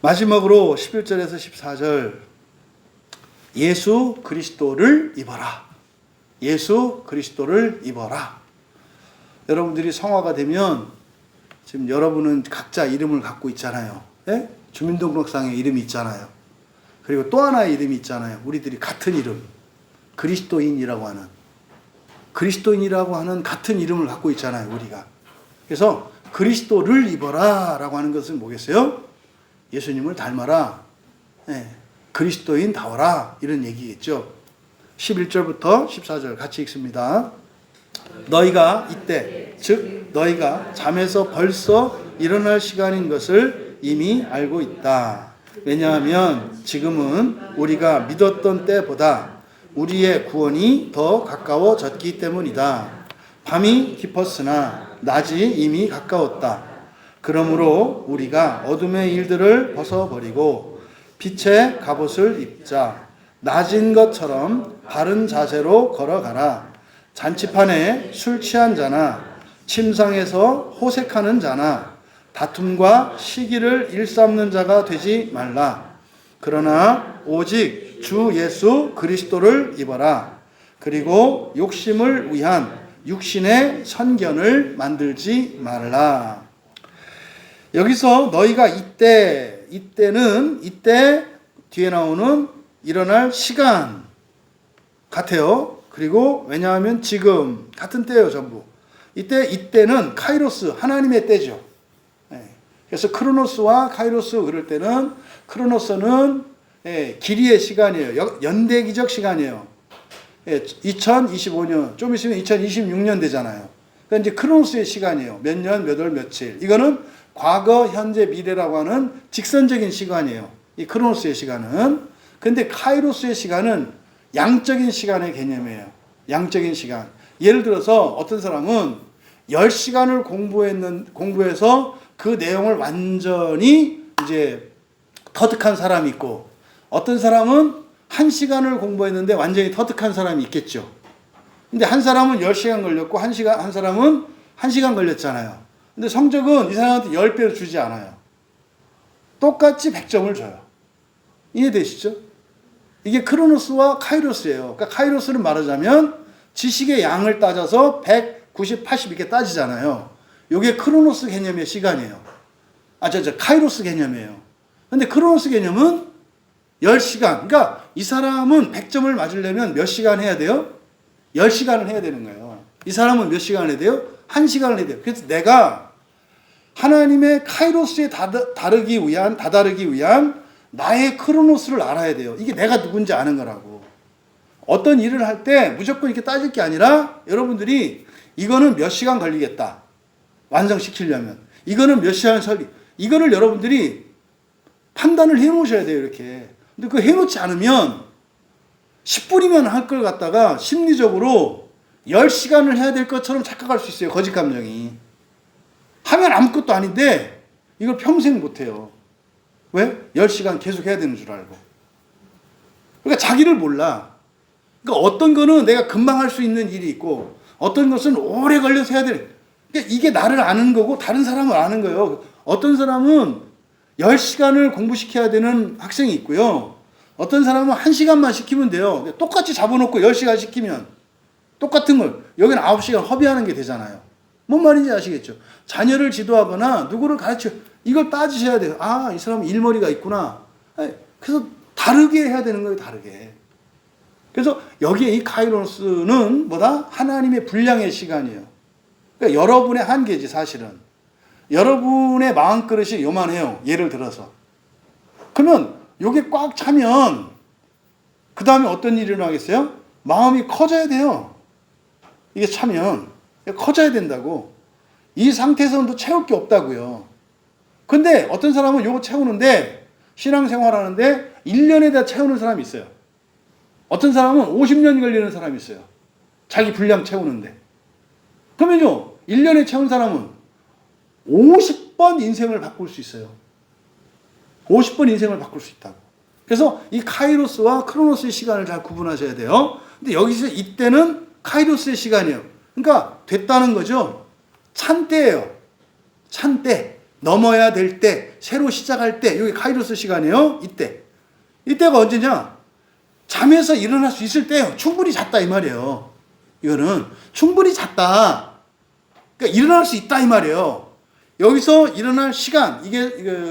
마지막으로 11절에서 14절 예수 그리스도를 입어라. 예수 그리스도를 입어라. 여러분들이 성화가 되면 지금 여러분은 각자 이름을 갖고 있잖아요. 예? 주민등록상에 이름이 있잖아요. 그리고 또 하나의 이름이 있잖아요. 우리들이 같은 이름. 그리스도인이라고 하는 같은 이름을 갖고 있잖아요. 우리가. 그래서 그리스도를 입어라 라고 하는 것은 뭐겠어요? 예수님을 닮아라. 예. 그리스도인 다워라. 이런 얘기겠죠. 11절부터 14절 같이 읽습니다. 너희가 이때 즉 너희가 잠에서 벌써 일어날 시간인 것을 이미 알고 있다. 왜냐하면 지금은 우리가 믿었던 때보다 우리의 구원이 더 가까워졌기 때문이다. 밤이 깊었으나 낮이 이미 가까웠다. 그러므로 우리가 어둠의 일들을 벗어버리고 빛의 갑옷을 입자. 낮인 것처럼 바른 자세로 걸어가라. 잔치판에 술 취한 자나 침상에서 호색하는 자나 다툼과 시기를 일삼는 자가 되지 말라. 그러나 오직 주 예수 그리스도를 입어라. 그리고 욕심을 위한 육신의 선견을 만들지 말라. 여기서 너희가 이때는 이때 뒤에 나오는 일어날 시간 같아요. 그리고 왜냐하면 지금 같은 때예요. 전부. 이때는 카이로스 하나님의 때죠. 그래서 크로노스와 카이로스 그럴 때는 크로노스는 길이의 시간이에요. 연대기적 시간이에요. 2025년 좀 있으면 2026년 되잖아요. 그러니까 이제 크로노스의 시간이에요. 몇 년, 몇 월, 며칠. 이거는 과거, 현재, 미래라고 하는 직선적인 시간이에요. 이 크로노스의 시간은. 근데 카이로스의 시간은 양적인 시간의 개념이에요. 양적인 시간. 예를 들어서 어떤 사람은 10시간을 공부해서 그 내용을 완전히 이제 터득한 사람이 있고 어떤 사람은 1시간을 공부했는데 완전히 터득한 사람이 있겠죠. 근데 한 사람은 10시간 걸렸고 한 사람은 1시간 걸렸잖아요. 근데 성적은 이 사람한테 10배로 주지 않아요. 똑같이 100점을 줘요. 이해되시죠? 이게 크로노스와 카이로스예요. 그러니까 카이로스는 말하자면 지식의 양을 따져서 100, 90, 80 이렇게 따지잖아요. 이게 크로노스 개념의 시간이에요. 카이로스 개념이에요. 근데 크로노스 개념은 10시간. 그러니까 이 사람은 100점을 맞으려면 몇 시간 해야 돼요? 10시간을 해야 되는 거예요. 이 사람은 몇 시간을 해야 돼요? 1시간을 해야 돼요. 그래서 내가 하나님의 카이로스에 다다르기 위한 나의 크로노스를 알아야 돼요. 이게 내가 누군지 아는 거라고. 어떤 일을 할 때 무조건 이렇게 따질 게 아니라 여러분들이 이거는 몇 시간 걸리겠다. 완성시키려면. 이거는 몇 시간 설리. 이거를 여러분들이 판단을 해 놓으셔야 돼요. 이렇게. 근데 그거 해 놓지 않으면 10분이면 할 걸 갖다가 심리적으로 10시간을 해야 될 것처럼 착각할 수 있어요. 거짓 감정이. 하면 아무것도 아닌데 이걸 평생 못해요. 왜? 10시간 계속 해야 되는 줄 알고. 그러니까 자기를 몰라. 그러니까 어떤 거는 내가 금방 할 수 있는 일이 있고 어떤 것은 오래 걸려서 해야 돼. 그러니까 이게 나를 아는 거고 다른 사람을 아는 거예요. 어떤 사람은 10시간을 공부시켜야 되는 학생이 있고요. 어떤 사람은 1시간만 시키면 돼요. 똑같이 잡아놓고 10시간 시키면 똑같은 걸 여기는 9시간 허비하는 게 되잖아요. 뭔 말인지 아시겠죠? 자녀를 지도하거나 누구를 가르쳐 이걸 따지셔야 돼요. 아, 이 사람은 일머리가 있구나. 그래서 다르게 해야 되는 거예요. 다르게. 그래서 여기에 이 카이로스는 뭐다? 하나님의 분량의 시간이에요. 그러니까 여러분의 한계지 사실은. 여러분의 마음그릇이 요만해요. 예를 들어서. 그러면 요게 꽉 차면 그 다음에 어떤 일이 일어나겠어요? 마음이 커져야 돼요. 이게 차면 커져야 된다고. 이 상태에서는 또 채울 게 없다고요. 근데 어떤 사람은 요거 채우는데 신앙생활 하는데 1년에 다 채우는 사람이 있어요. 어떤 사람은 50년 걸리는 사람이 있어요. 자기 분량 채우는데. 그러면요. 1년에 채운 사람은 50번 인생을 바꿀 수 있어요. 50번 인생을 바꿀 수 있다고. 그래서 이 카이로스와 크로노스의 시간을 잘 구분하셔야 돼요. 근데 여기서 이때는 카이로스의 시간이에요. 그러니까 됐다는 거죠. 찬 때예요. 찬 때. 넘어야 될 때. 새로 시작할 때. 여기 카이로스 시간이에요. 이때. 이때가 언제냐? 잠에서 일어날 수 있을 때예요. 충분히 잤다 이 말이에요. 이거는 충분히 잤다. 그러니까 일어날 수 있다 이 말이에요. 여기서 일어날 시간, 이게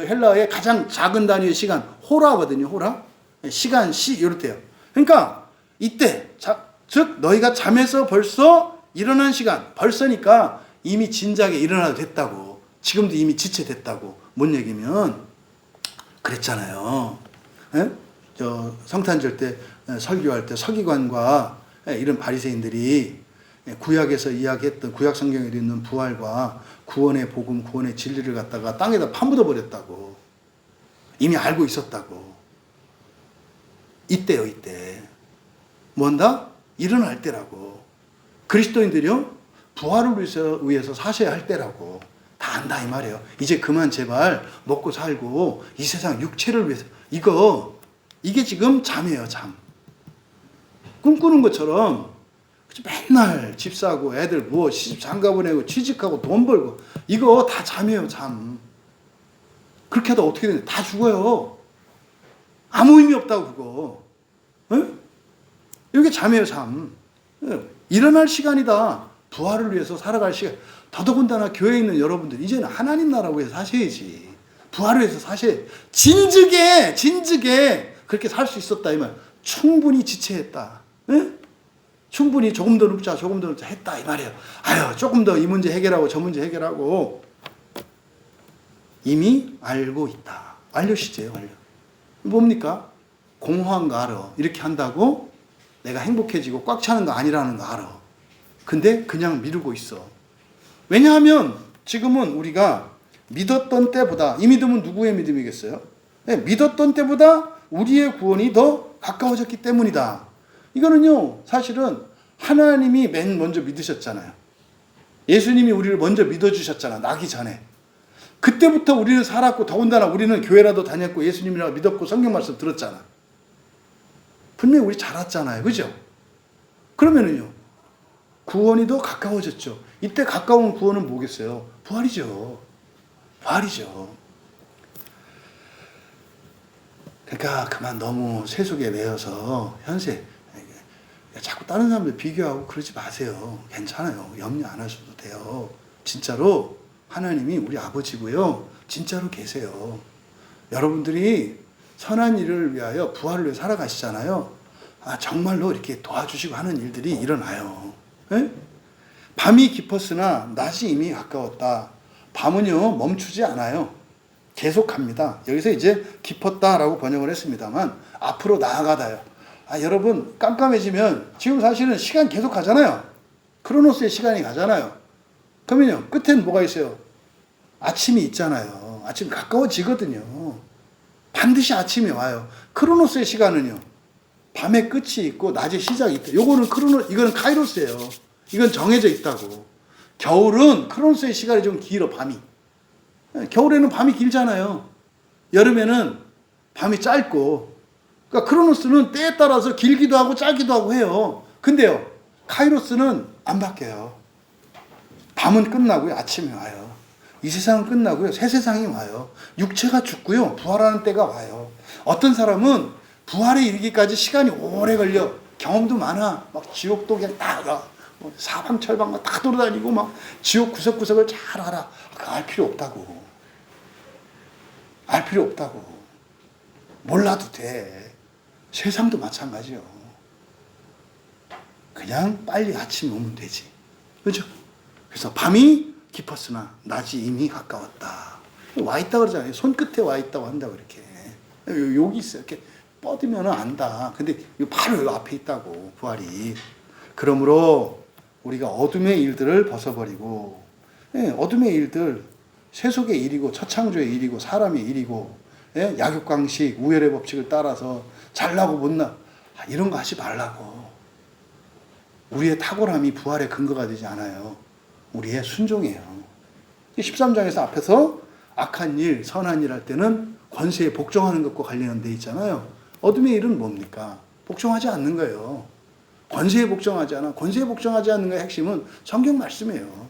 헬라어의 가장 작은 단위의 시간, 호라거든요. 호라. 시간, 시 이럴 때요. 그러니까 이때, 즉 너희가 잠에서 벌써 일어난 시간, 벌써니까 이미 진작에 일어나도 됐다고. 지금도 이미 지체됐다고. 뭔 얘기면 그랬잖아요. 에? 저 성탄절 때 설교할 때 서기관과 이런 바리새인들이 구약에서 이야기했던 구약 성경에 있는 부활과 구원의 복음, 구원의 진리를 갖다가 땅에다 파묻어 버렸다고. 이미 알고 있었다고. 이때요, 이때. 뭔다? 일어날 때라고. 그리스도인들이요, 부활을 위해서 사셔야 할 때라고. 다 안다 이 말이에요. 이제 그만 제발 먹고 살고 이 세상 육체를 위해서 이게 지금 잠이에요, 잠. 꿈꾸는 것처럼 맨날 집 사고 애들 뭐 시집 장가 보내고 취직하고 돈 벌고 이거 다 잠이에요, 잠. 그렇게 하다 어떻게 되냐? 다 죽어요. 아무 의미 없다고 그거. 에? 이게 잠이에요, 잠. 일어날 시간이다. 부활을 위해서 살아갈 시간. 더더군다나 교회에 있는 여러분들 이제는 하나님 나라를 위해서 사셔야지. 부활을 위해서 사셔야 진즉에 그렇게 살 수 있었다 이 말. 충분히 지체했다. 에? 충분히 조금 더 눕자 했다 이 말이에요. 아유, 조금 더 이 문제 해결하고 저 문제 해결하고 이미 알고 있다. 완료시제요, 완료. 뭡니까? 공허한 거 알아. 이렇게 한다고 내가 행복해지고 꽉 차는 거 아니라는 거 알아. 근데 그냥 미루고 있어. 왜냐하면 지금은 우리가 믿었던 때보다, 이 믿음은 누구의 믿음이겠어요? 네, 믿었던 때보다 우리의 구원이 더 가까워졌기 때문이다. 이거는요, 사실은 하나님이 맨 먼저 믿으셨잖아요. 예수님이 우리를 먼저 믿어주셨잖아, 나기 전에. 그때부터 우리는 살았고, 더군다나 우리는 교회라도 다녔고, 예수님이라고 믿었고, 성경 말씀 들었잖아. 분명히 우리 잘 왔잖아요. 그죠? 그러면은요, 구원이 더 가까워졌죠. 이때 가까운 구원은 뭐겠어요? 부활이죠. 부활이죠. 그러니까 그만 너무 세속에 매여서 현세 자꾸 다른 사람들 비교하고 그러지 마세요. 괜찮아요. 염려 안 하셔도 돼요. 진짜로 하나님이 우리 아버지고요. 진짜로 계세요. 여러분들이 선한 일을 위하여 부활을 위해 살아가시잖아요. 정말로 이렇게 도와주시고 하는 일들이 일어나요. 에? 밤이 깊었으나 낮이 이미 가까웠다. 밤은요 멈추지 않아요. 계속합니다. 여기서 이제 깊었다라고 번역을 했습니다만 앞으로 나아가다요. 여러분 깜깜해지면 지금 사실은 시간 계속 가잖아요. 크로노스의 시간이 가잖아요. 그러면요 끝에는 뭐가 있어요? 아침이 있잖아요. 아침 가까워지거든요. 반드시 아침이 와요. 크로노스의 시간은요 밤의 끝이 있고 낮의 시작이 있다. 이거는 카이로스예요. 이건 정해져 있다고. 겨울은 크로노스의 시간이 좀 길어. 밤이. 겨울에는 밤이 길잖아요. 여름에는 밤이 짧고. 그러니까 크로노스는 때에 따라서 길기도 하고 짧기도 하고 해요. 근데요 카이로스는 안 바뀌어요. 밤은 끝나고요 아침이 와요. 이 세상은 끝나고요 새 세상이 와요. 육체가 죽고요 부활하는 때가 와요. 어떤 사람은 부활에 이르기까지 시간이 오래 걸려. 경험도 많아. 막 지옥도 그냥 다 사방철방 다 돌아다니고 막 지옥 구석구석을 잘 알아. 그거 알 필요 없다고. 알 필요 없다고. 몰라도 돼. 세상도 마찬가지요. 그냥 빨리 아침이 오면 되지. 그렇죠? 그래서 밤이 깊었으나 낮이 이미 가까웠다. 와 있다 그러잖아요. 손끝에 와 있다고 한다고 이렇게. 여기 있어요. 이렇게 뻗으면 안다. 근데 바로 여기 앞에 있다고 부활이. 그러므로 우리가 어둠의 일들을 벗어버리고, 어둠의 일들, 세속의 일이고 처창조의 일이고 사람의 일이고, 약육강식, 우열의 법칙을 따라서 잘나고 못나 이런 거 하지 말라고. 우리의 탁월함이 부활의 근거가 되지 않아요. 우리의 순종이에요. 13장에서 앞에서 악한 일, 선한 일 할 때는 권세에 복종하는 것과 관련돼 있잖아요. 어둠의 일은 뭡니까? 복종하지 않는 거예요. 권세에 복종하지 않아. 권세에 복종하지 않는 것의 핵심은 성경 말씀이에요.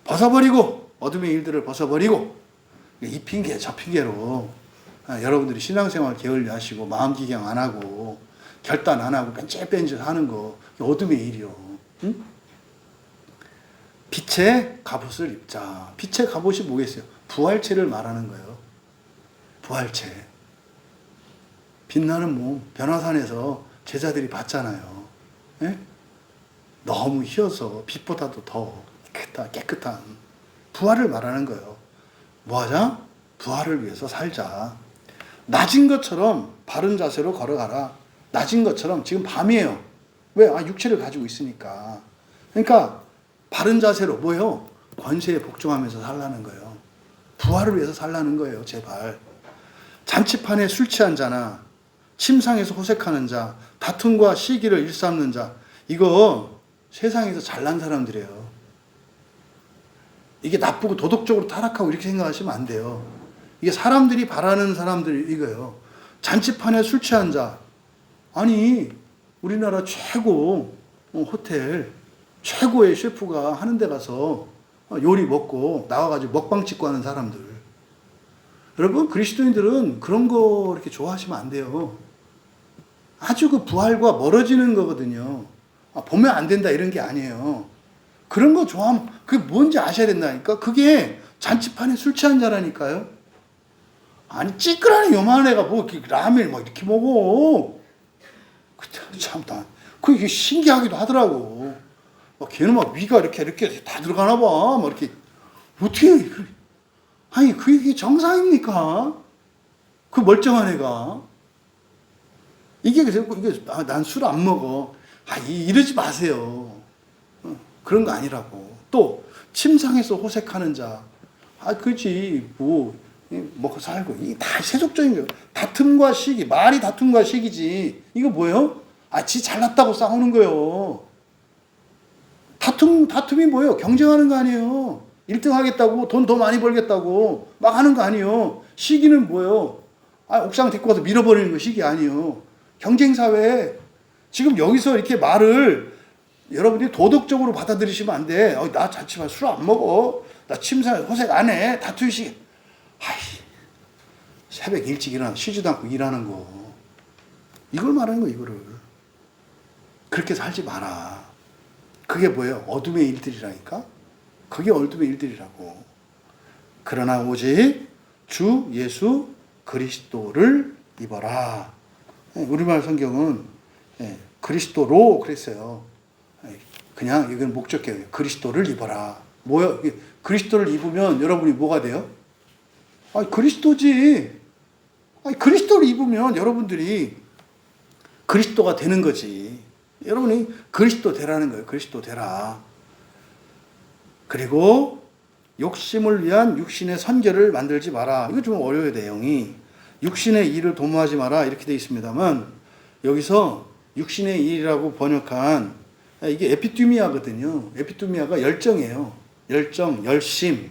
벗어버리고 어둠의 일들을 벗어버리고 이 핑계 저 핑계로 여러분들이 신앙생활 게을리 하시고 마음 기경 안 하고 결단 안 하고 뺀질뺀질 하는 거 어둠의 일이요. 응? 빛의 갑옷을 입자. 빛의 갑옷이 뭐겠어요? 부활체를 말하는 거예요. 부활체. 빛나는 몸. 변화산에서 제자들이 봤잖아요. 예? 너무 희어서 빛보다도 더 깨끗한 부활을 말하는 거예요. 뭐하자? 부활을 위해서 살자. 낮은 것처럼 바른 자세로 걸어가라. 낮은 것처럼 지금 밤이에요. 왜? 육체를 가지고 있으니까. 그러니까 바른 자세로 뭐요? 권세에 복종하면서 살라는 거예요. 부활을 위해서 살라는 거예요. 제발. 잔치판에 술 취한 자나 침상에서 호색하는 자, 다툼과 시기를 일삼는 자, 이거 세상에서 잘난 사람들이에요. 이게 나쁘고 도덕적으로 타락하고 이렇게 생각하시면 안 돼요. 이게 사람들이 바라는 사람들 이거예요. 잔치판에 술 취한 자. 아니 우리나라 최고 호텔 최고의 셰프가 하는 데 가서 요리 먹고 나와가지고 먹방 찍고 하는 사람들. 여러분 그리스도인들은 그런 거 이렇게 좋아하시면 안 돼요. 아주 그 부활과 멀어지는 거거든요. 보면 안 된다 이런 게 아니에요. 그런 거 좋아하면 그게 뭔지 아셔야 된다니까. 그게 잔치판에 술 취한 자라니까요. 아니 찌끄러는 요만한 애가 뭐 이렇게 라면을 막 이렇게 먹어. 참 그게 신기하기도 하더라고. 걔는 막 위가 이렇게 다 들어가나 봐. 막 이렇게 어떻게 아니 그게 정상입니까? 그 멀쩡한 애가 이게 난 술 안 먹어. 이러지 마세요. 그런 거 아니라고. 또 침상에서 호색하는 자. 그렇지 뭐 먹고 살고 이게 다 세속적인 거예요. 다툼과 시기. 말이 다툼과 시기지. 이거 뭐예요? 지 잘났다고 싸우는 거예요. 다툼이 뭐예요? 경쟁하는 거 아니에요. 1등 하겠다고 돈 더 많이 벌겠다고 막 하는 거 아니에요. 시기는 뭐예요? 옥상 데리고 가서 밀어버리는 거 시기 아니에요. 경쟁사회. 지금 여기서 이렇게 말을 여러분들이 도덕적으로 받아들이시면 안 돼. 나 자취만 술 안 먹어. 나 침상 호색 안 해. 다투기 시기. 새벽 일찍 일어나 쉬지도 않고 일하는 거. 이걸 말하는 거 이거를. 그렇게 살지 마라. 그게 뭐예요? 어둠의 일들이라니까? 그게 어둠의 일들이라고. 그러나 오직 주 예수 그리스도를 입어라. 우리말 성경은 그리스도로 그랬어요. 그냥 이건 목적격이에요. 그리스도를 입어라. 뭐요? 그리스도를 입으면 여러분이 뭐가 돼요? 아니, 그리스도지. 아니, 그리스도를 입으면 여러분들이 그리스도가 되는 거지. 여러분이 그리스도 되라는 거예요. 그리스도 되라. 그리고 욕심을 위한 육신의 선결을 만들지 마라. 이거 좀 어려워요, 내용이. 육신의 일을 도모하지 마라. 이렇게 되어 있습니다만, 여기서 육신의 일이라고 번역한, 이게 에피투미아거든요. 에피투미아가 열정이에요. 열정, 열심,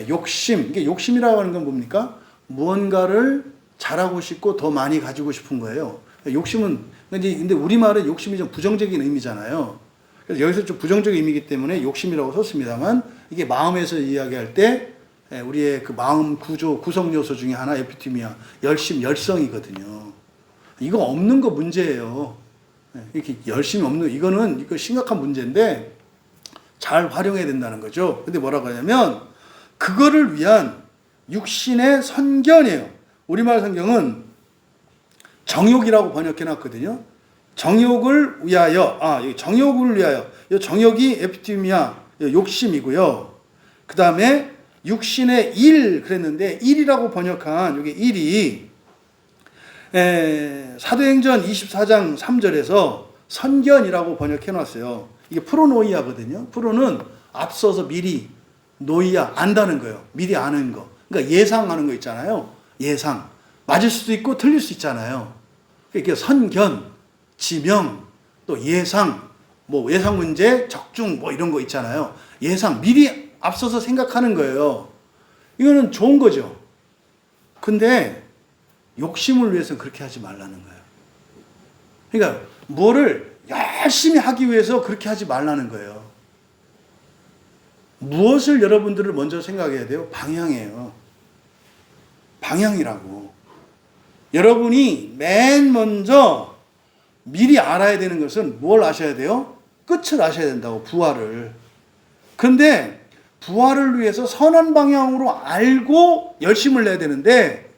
욕심. 이게 욕심이라고 하는 건 뭡니까? 무언가를 잘하고 싶고 더 많이 가지고 싶은 거예요. 욕심은, 근데 우리말은 욕심이 좀 부정적인 의미잖아요. 그래서 여기서 좀 부정적인 의미이기 때문에 욕심이라고 썼습니다만, 이게 마음에서 이야기할 때 우리의 그 마음 구조, 구성 요소 중에 하나 에피투미아, 열심, 열성이거든요. 이거 없는 거 문제예요. 이렇게 열심이 없는, 이거 심각한 문제인데 잘 활용해야 된다는 거죠. 근데 뭐라고 하냐면, 그거를 위한 육신의 선견이에요. 우리말 성경은 정욕이라고 번역해 놨거든요. 정욕을 위하여, 정욕을 위하여. 이 정욕이 에피투미아, 욕심이고요. 그 다음에 육신의 일 그랬는데, 일이라고 번역한 이게 일이 사도행전 24장 3절에서 선견이라고 번역해 놨어요. 이게 프로노이아거든요. 프로는 앞서서 미리, 노이아 안다는 거예요. 미리 아는 거. 그러니까 예상하는 거 있잖아요. 예상. 맞을 수도 있고 틀릴 수 있잖아요. 이게 선견, 지명, 또 예상, 뭐 예상 문제, 적중 뭐 이런 거 있잖아요. 예상, 미리 앞서서 생각하는 거예요. 이거는 좋은 거죠. 근데 욕심을 위해서 그렇게 하지 말라는 거예요. 그러니까 뭐를 열심히 하기 위해서 그렇게 하지 말라는 거예요. 무엇을 여러분들을 먼저 생각해야 돼요? 방향이에요. 방향이라고. 여러분이 맨 먼저 미리 알아야 되는 것은 뭘 아셔야 돼요? 끝을 아셔야 된다고, 부활을. 근데 부활을 위해서 선한 방향으로 알고 열심을 내야 되는데,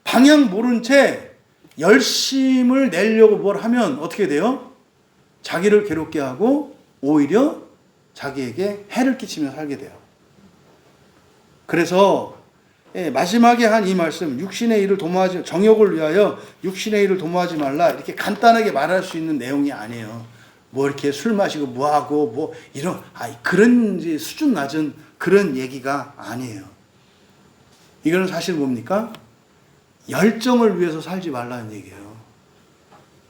방향 모른 채 열심을 내려고 뭘 하면 어떻게 돼요? 자기를 괴롭게 하고 오히려 자기에게 해를 끼치며 살게 돼요. 그래서 마지막에 한 이 말씀, 육신의 일을 도모하지, 정욕을 위하여 육신의 일을 도모하지 말라, 이렇게 간단하게 말할 수 있는 내용이 아니에요. 뭐 이렇게 술 마시고 뭐하고 뭐 이런, 그런 이제 수준 낮은 그런 얘기가 아니에요. 이거는 사실 뭡니까? 열정을 위해서 살지 말라는 얘기예요.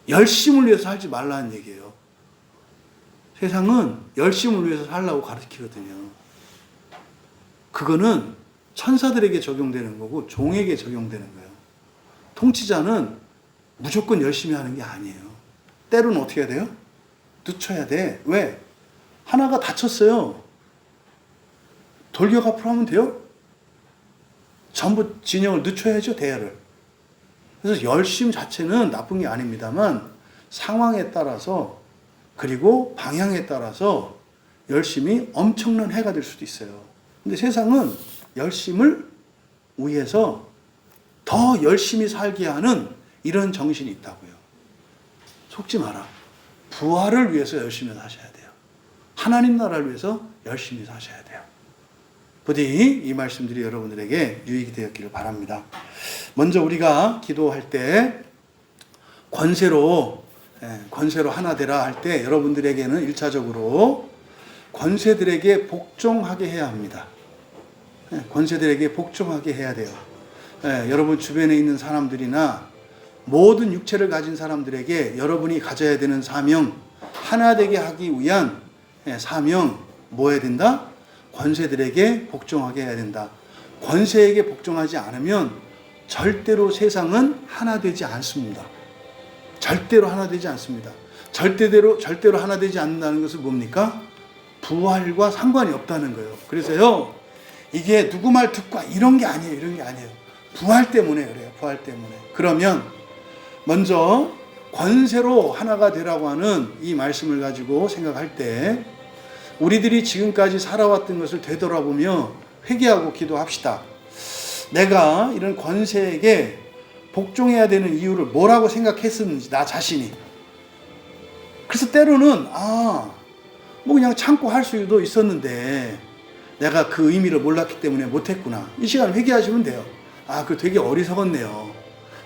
열심을 위해서 살지 말라는 얘기예요. 세상은 열심을 위해서 살라고 가르치거든요. 그거는 천사들에게 적용되는 거고 종에게 적용되는 거예요. 통치자는 무조건 열심히 하는 게 아니에요. 때로는 어떻게 해야 돼요? 늦춰야 돼. 왜? 하나가 다쳤어요. 돌격 앞으로 하면 돼요? 전부 진영을 늦춰야죠, 대열을. 그래서 열심 자체는 나쁜 게 아닙니다만 상황에 따라서 그리고 방향에 따라서 열심이 엄청난 해가 될 수도 있어요. 근데 세상은 열심을 위해서 더 열심히 살게 하는 이런 정신이 있다고요. 속지 마라. 부활을 위해서 열심히 사셔야 돼요. 하나님 나라를 위해서 열심히 사셔야 돼요. 부디 이 말씀들이 여러분들에게 유익이 되었기를 바랍니다. 먼저 우리가 기도할 때 권세로 하나 되라 할 때 여러분들에게는 1차적으로 권세들에게 복종하게 해야 합니다. 권세들에게 복종하게 해야 돼요. 여러분 주변에 있는 사람들이나 모든 육체를 가진 사람들에게 여러분이 가져야 되는 사명, 하나 되게 하기 위한 사명, 뭐 해야 된다? 권세들에게 복종하게 해야 된다. 권세에게 복종하지 않으면 절대로 세상은 하나 되지 않습니다. 절대로 하나 되지 않습니다. 절대로 하나 되지 않는다는 것은 뭡니까? 부활과 상관이 없다는 거예요. 그래서요, 이게 누구 말 듣고 이런 게 아니에요. 이런 게 아니에요. 부활 때문에 그래요. 부활 때문에. 그러면 먼저 권세로 하나가 되라고 하는 이 말씀을 가지고 생각할 때 우리들이 지금까지 살아왔던 것을 되돌아보며 회개하고 기도합시다. 내가 이런 권세에게 복종해야 되는 이유를 뭐라고 생각했었는지, 나 자신이. 그래서 때로는 뭐 그냥 참고 할 수도 있었는데 내가 그 의미를 몰랐기 때문에 못했구나. 이 시간 회개하시면 돼요. 아, 그거 되게 어리석었네요.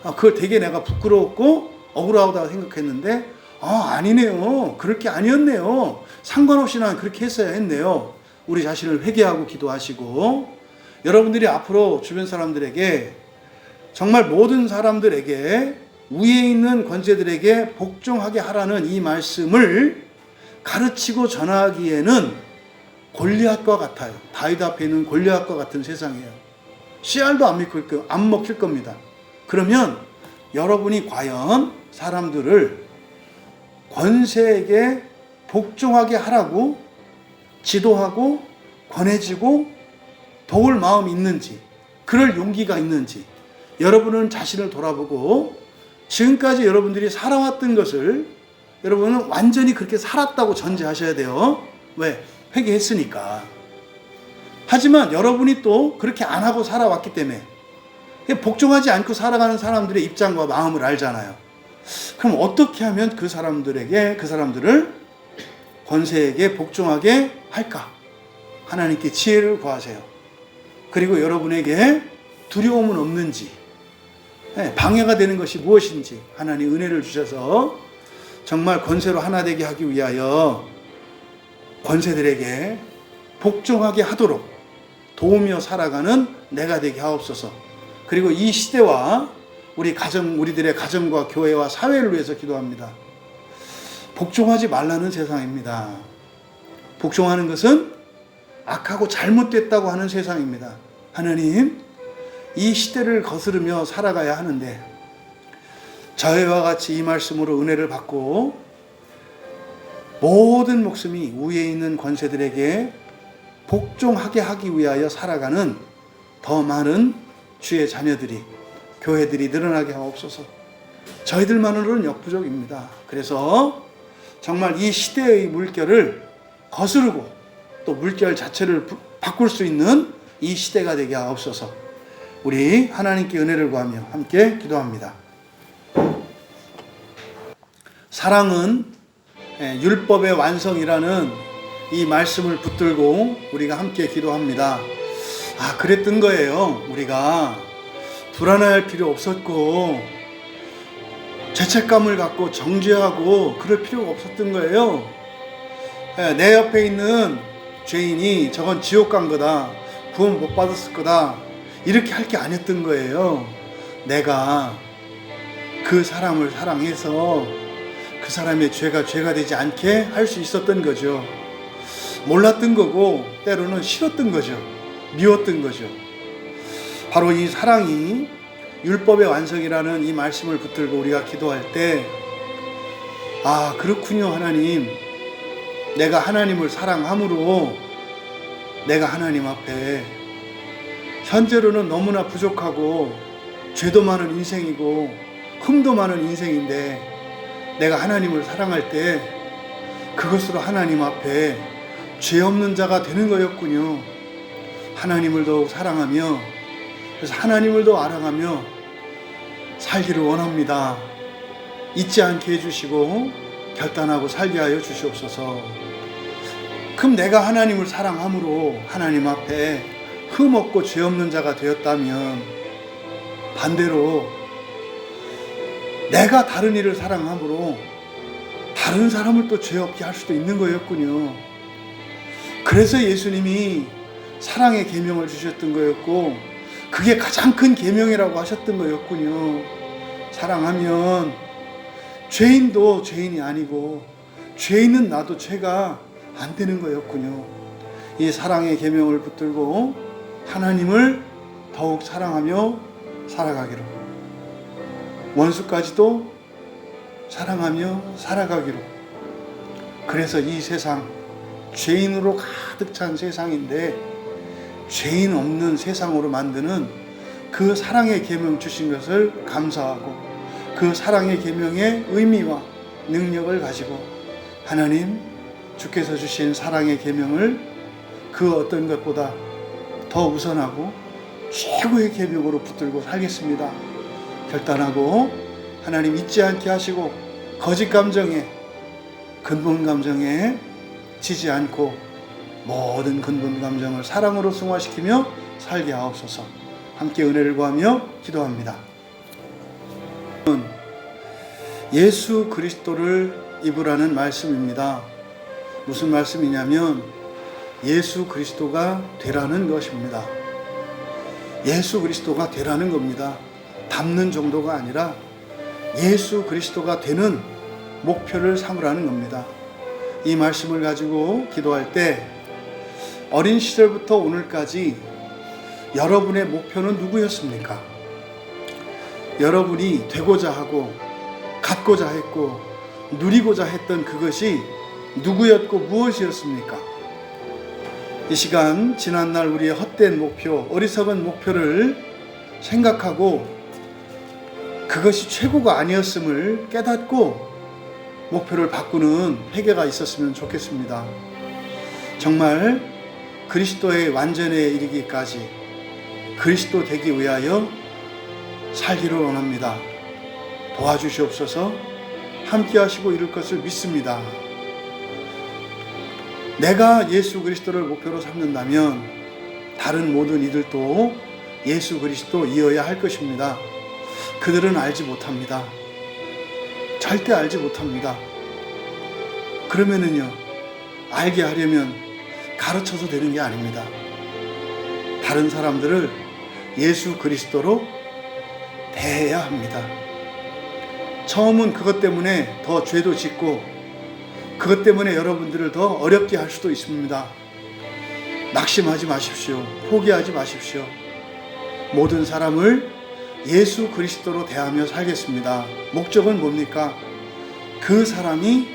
아, 그걸 되게 내가 부끄러웠고 억울하다고 생각했는데 아니네요. 그럴 게 아니었네요. 상관없이 난 그렇게 했어야 했네요. 우리 자신을 회개하고 기도하시고, 여러분들이 앞으로 주변 사람들에게, 정말 모든 사람들에게, 위에 있는 권세들에게 복종하게 하라는 이 말씀을 가르치고 전하기에는 골리앗과 같아요. 다윗 앞에 있는 골리앗과 같은 세상이에요. 씨알도 안 먹힐 겁니다. 그러면 여러분이 과연 사람들을 권세에게 복종하게 하라고 지도하고 권해지고 도울 마음이 있는지, 그럴 용기가 있는지, 여러분은 자신을 돌아보고 지금까지 여러분들이 살아왔던 것을 여러분은 완전히 그렇게 살았다고 전제하셔야 돼요. 왜? 회개했으니까. 하지만 여러분이 또 그렇게 안 하고 살아왔기 때문에 복종하지 않고 살아가는 사람들의 입장과 마음을 알잖아요. 그럼 어떻게 하면 그 사람들을 권세에게 복종하게 할까? 하나님께 지혜를 구하세요. 그리고 여러분에게 두려움은 없는지, 방해가 되는 것이 무엇인지 하나님 은혜를 주셔서 정말 권세로 하나 되게 하기 위하여 권세들에게 복종하게 하도록 도우며 살아가는 내가 되게 하옵소서. 그리고 이 시대와 우리들의 가정과 교회와 사회를 위해서 기도합니다. 복종하지 말라는 세상입니다. 복종하는 것은 악하고 잘못됐다고 하는 세상입니다. 하나님, 이 시대를 거스르며 살아가야 하는데 저희와 같이 이 말씀으로 은혜를 받고 모든 목숨이 위에 있는 권세들에게 복종하게 하기 위하여 살아가는 더 많은 주의 자녀들이, 교회들이 늘어나게 하옵소서. 저희들만으로는 역부족입니다. 그래서 정말 이 시대의 물결을 거스르고 또 물결 자체를 바꿀 수 있는 이 시대가 되게 하옵소서. 우리 하나님께 은혜를 구하며 함께 기도합니다. 사랑은 율법의 완성이라는 이 말씀을 붙들고 우리가 함께 기도합니다. 그랬던 거예요. 우리가 불안해할 필요 없었고 죄책감을 갖고 정죄하고 그럴 필요가 없었던 거예요. 내 옆에 있는 죄인이 저건 지옥 간 거다, 구원 못 받았을 거다, 이렇게 할 게 아니었던 거예요. 내가 그 사람을 사랑해서 그 사람의 죄가 되지 않게 할 수 있었던 거죠. 몰랐던 거고 때로는 싫었던 거죠. 미웠던 거죠. 바로 이 사랑이 율법의 완성이라는 이 말씀을 붙들고 우리가 기도할 때, 그렇군요. 하나님, 내가 하나님을 사랑함으로 내가 하나님 앞에 현재로는 너무나 부족하고 죄도 많은 인생이고 흠도 많은 인생인데 내가 하나님을 사랑할 때 그것으로 하나님 앞에 죄 없는 자가 되는 거였군요. 하나님을 더욱 사랑하며, 그래서 하나님을 더 알아가며 살기를 원합니다. 잊지 않게 해주시고 결단하고 살게 하여 주시옵소서. 그럼 내가 하나님을 사랑함으로 하나님 앞에 흠 없고 죄 없는 자가 되었다면, 반대로 내가 다른 이를 사랑함으로 다른 사람을 또 죄 없게 할 수도 있는 거였군요. 그래서 예수님이 사랑의 계명을 주셨던 거였고, 그게 가장 큰 계명이라고 하셨던 거였군요. 사랑하면 죄인도 죄인이 아니고 죄 있는 나도 죄가 안 되는 거였군요. 이 사랑의 계명을 붙들고 하나님을 더욱 사랑하며 살아가기로, 원수까지도 사랑하며 살아가기로. 그래서 이 세상, 죄인으로 가득 찬 세상인데 죄인 없는 세상으로 만드는 그 사랑의 계명 주신 것을 감사하고, 그 사랑의 계명의 의미와 능력을 가지고 하나님, 주께서 주신 사랑의 계명을 그 어떤 것보다 더 우선하고 최고의 계명으로 붙들고 살겠습니다. 결단하고 하나님 잊지 않게 하시고, 거짓 감정에, 근본 감정에 지지 않고 모든 근본 감정을 사랑으로 승화시키며 살게 하옵소서. 함께 은혜를 구하며 기도합니다. 예수 그리스도를 입으라는 말씀입니다. 무슨 말씀이냐면 예수 그리스도가 되라는 것입니다. 예수 그리스도가 되라는 겁니다. 닮는 정도가 아니라 예수 그리스도가 되는 목표를 삼으라는 겁니다. 이 말씀을 가지고 기도할 때 어린 시절부터 오늘까지 여러분의 목표는 누구였습니까? 여러분이 되고자 하고 갖고자 했고 누리고자 했던 그것이 누구였고 무엇이었습니까? 이 시간 지난날 우리의 헛된 목표, 어리석은 목표를 생각하고 그것이 최고가 아니었음을 깨닫고 목표를 바꾸는 회개가 있었으면 좋겠습니다. 정말 그리스도의 완전에 이르기까지 그리스도 되기 위하여 살기를 원합니다. 도와주시옵소서. 함께 하시고 이룰 것을 믿습니다. 내가 예수 그리스도를 목표로 삼는다면 다른 모든 이들도 예수 그리스도이어야 할 것입니다. 그들은 알지 못합니다. 절대 알지 못합니다. 그러면은요, 알게 하려면 가르쳐서 되는 게 아닙니다. 다른 사람들을 예수 그리스도로 대해야 합니다. 처음은 그것 때문에 더 죄도 짓고 그것 때문에 여러분들을 더 어렵게 할 수도 있습니다. 낙심하지 마십시오. 포기하지 마십시오. 모든 사람을 예수 그리스도로 대하며 살겠습니다. 목적은 뭡니까? 그 사람이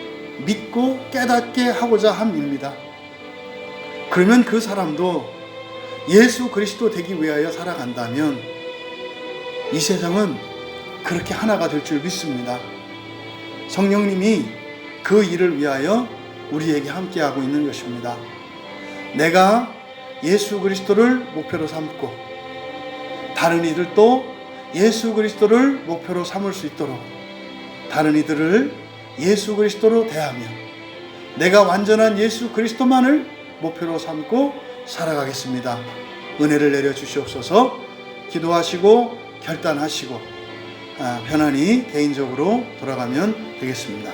믿고 깨닫게 하고자 함입니다. 그러면 그 사람도 예수 그리스도 되기 위하여 살아간다면 이 세상은 그렇게 하나가 될 줄 믿습니다. 성령님이 그 일을 위하여 우리에게 함께하고 있는 것입니다. 내가 예수 그리스도를 목표로 삼고 다른 이들도 예수 그리스도를 목표로 삼을 수 있도록 다른 이들을 예수 그리스도로 대하며 내가 완전한 예수 그리스도만을 목표로 삼고 살아가겠습니다. 은혜를 내려 주시옵소서. 기도하시고 결단하시고 편안히 개인적으로 돌아가면 되겠습니다.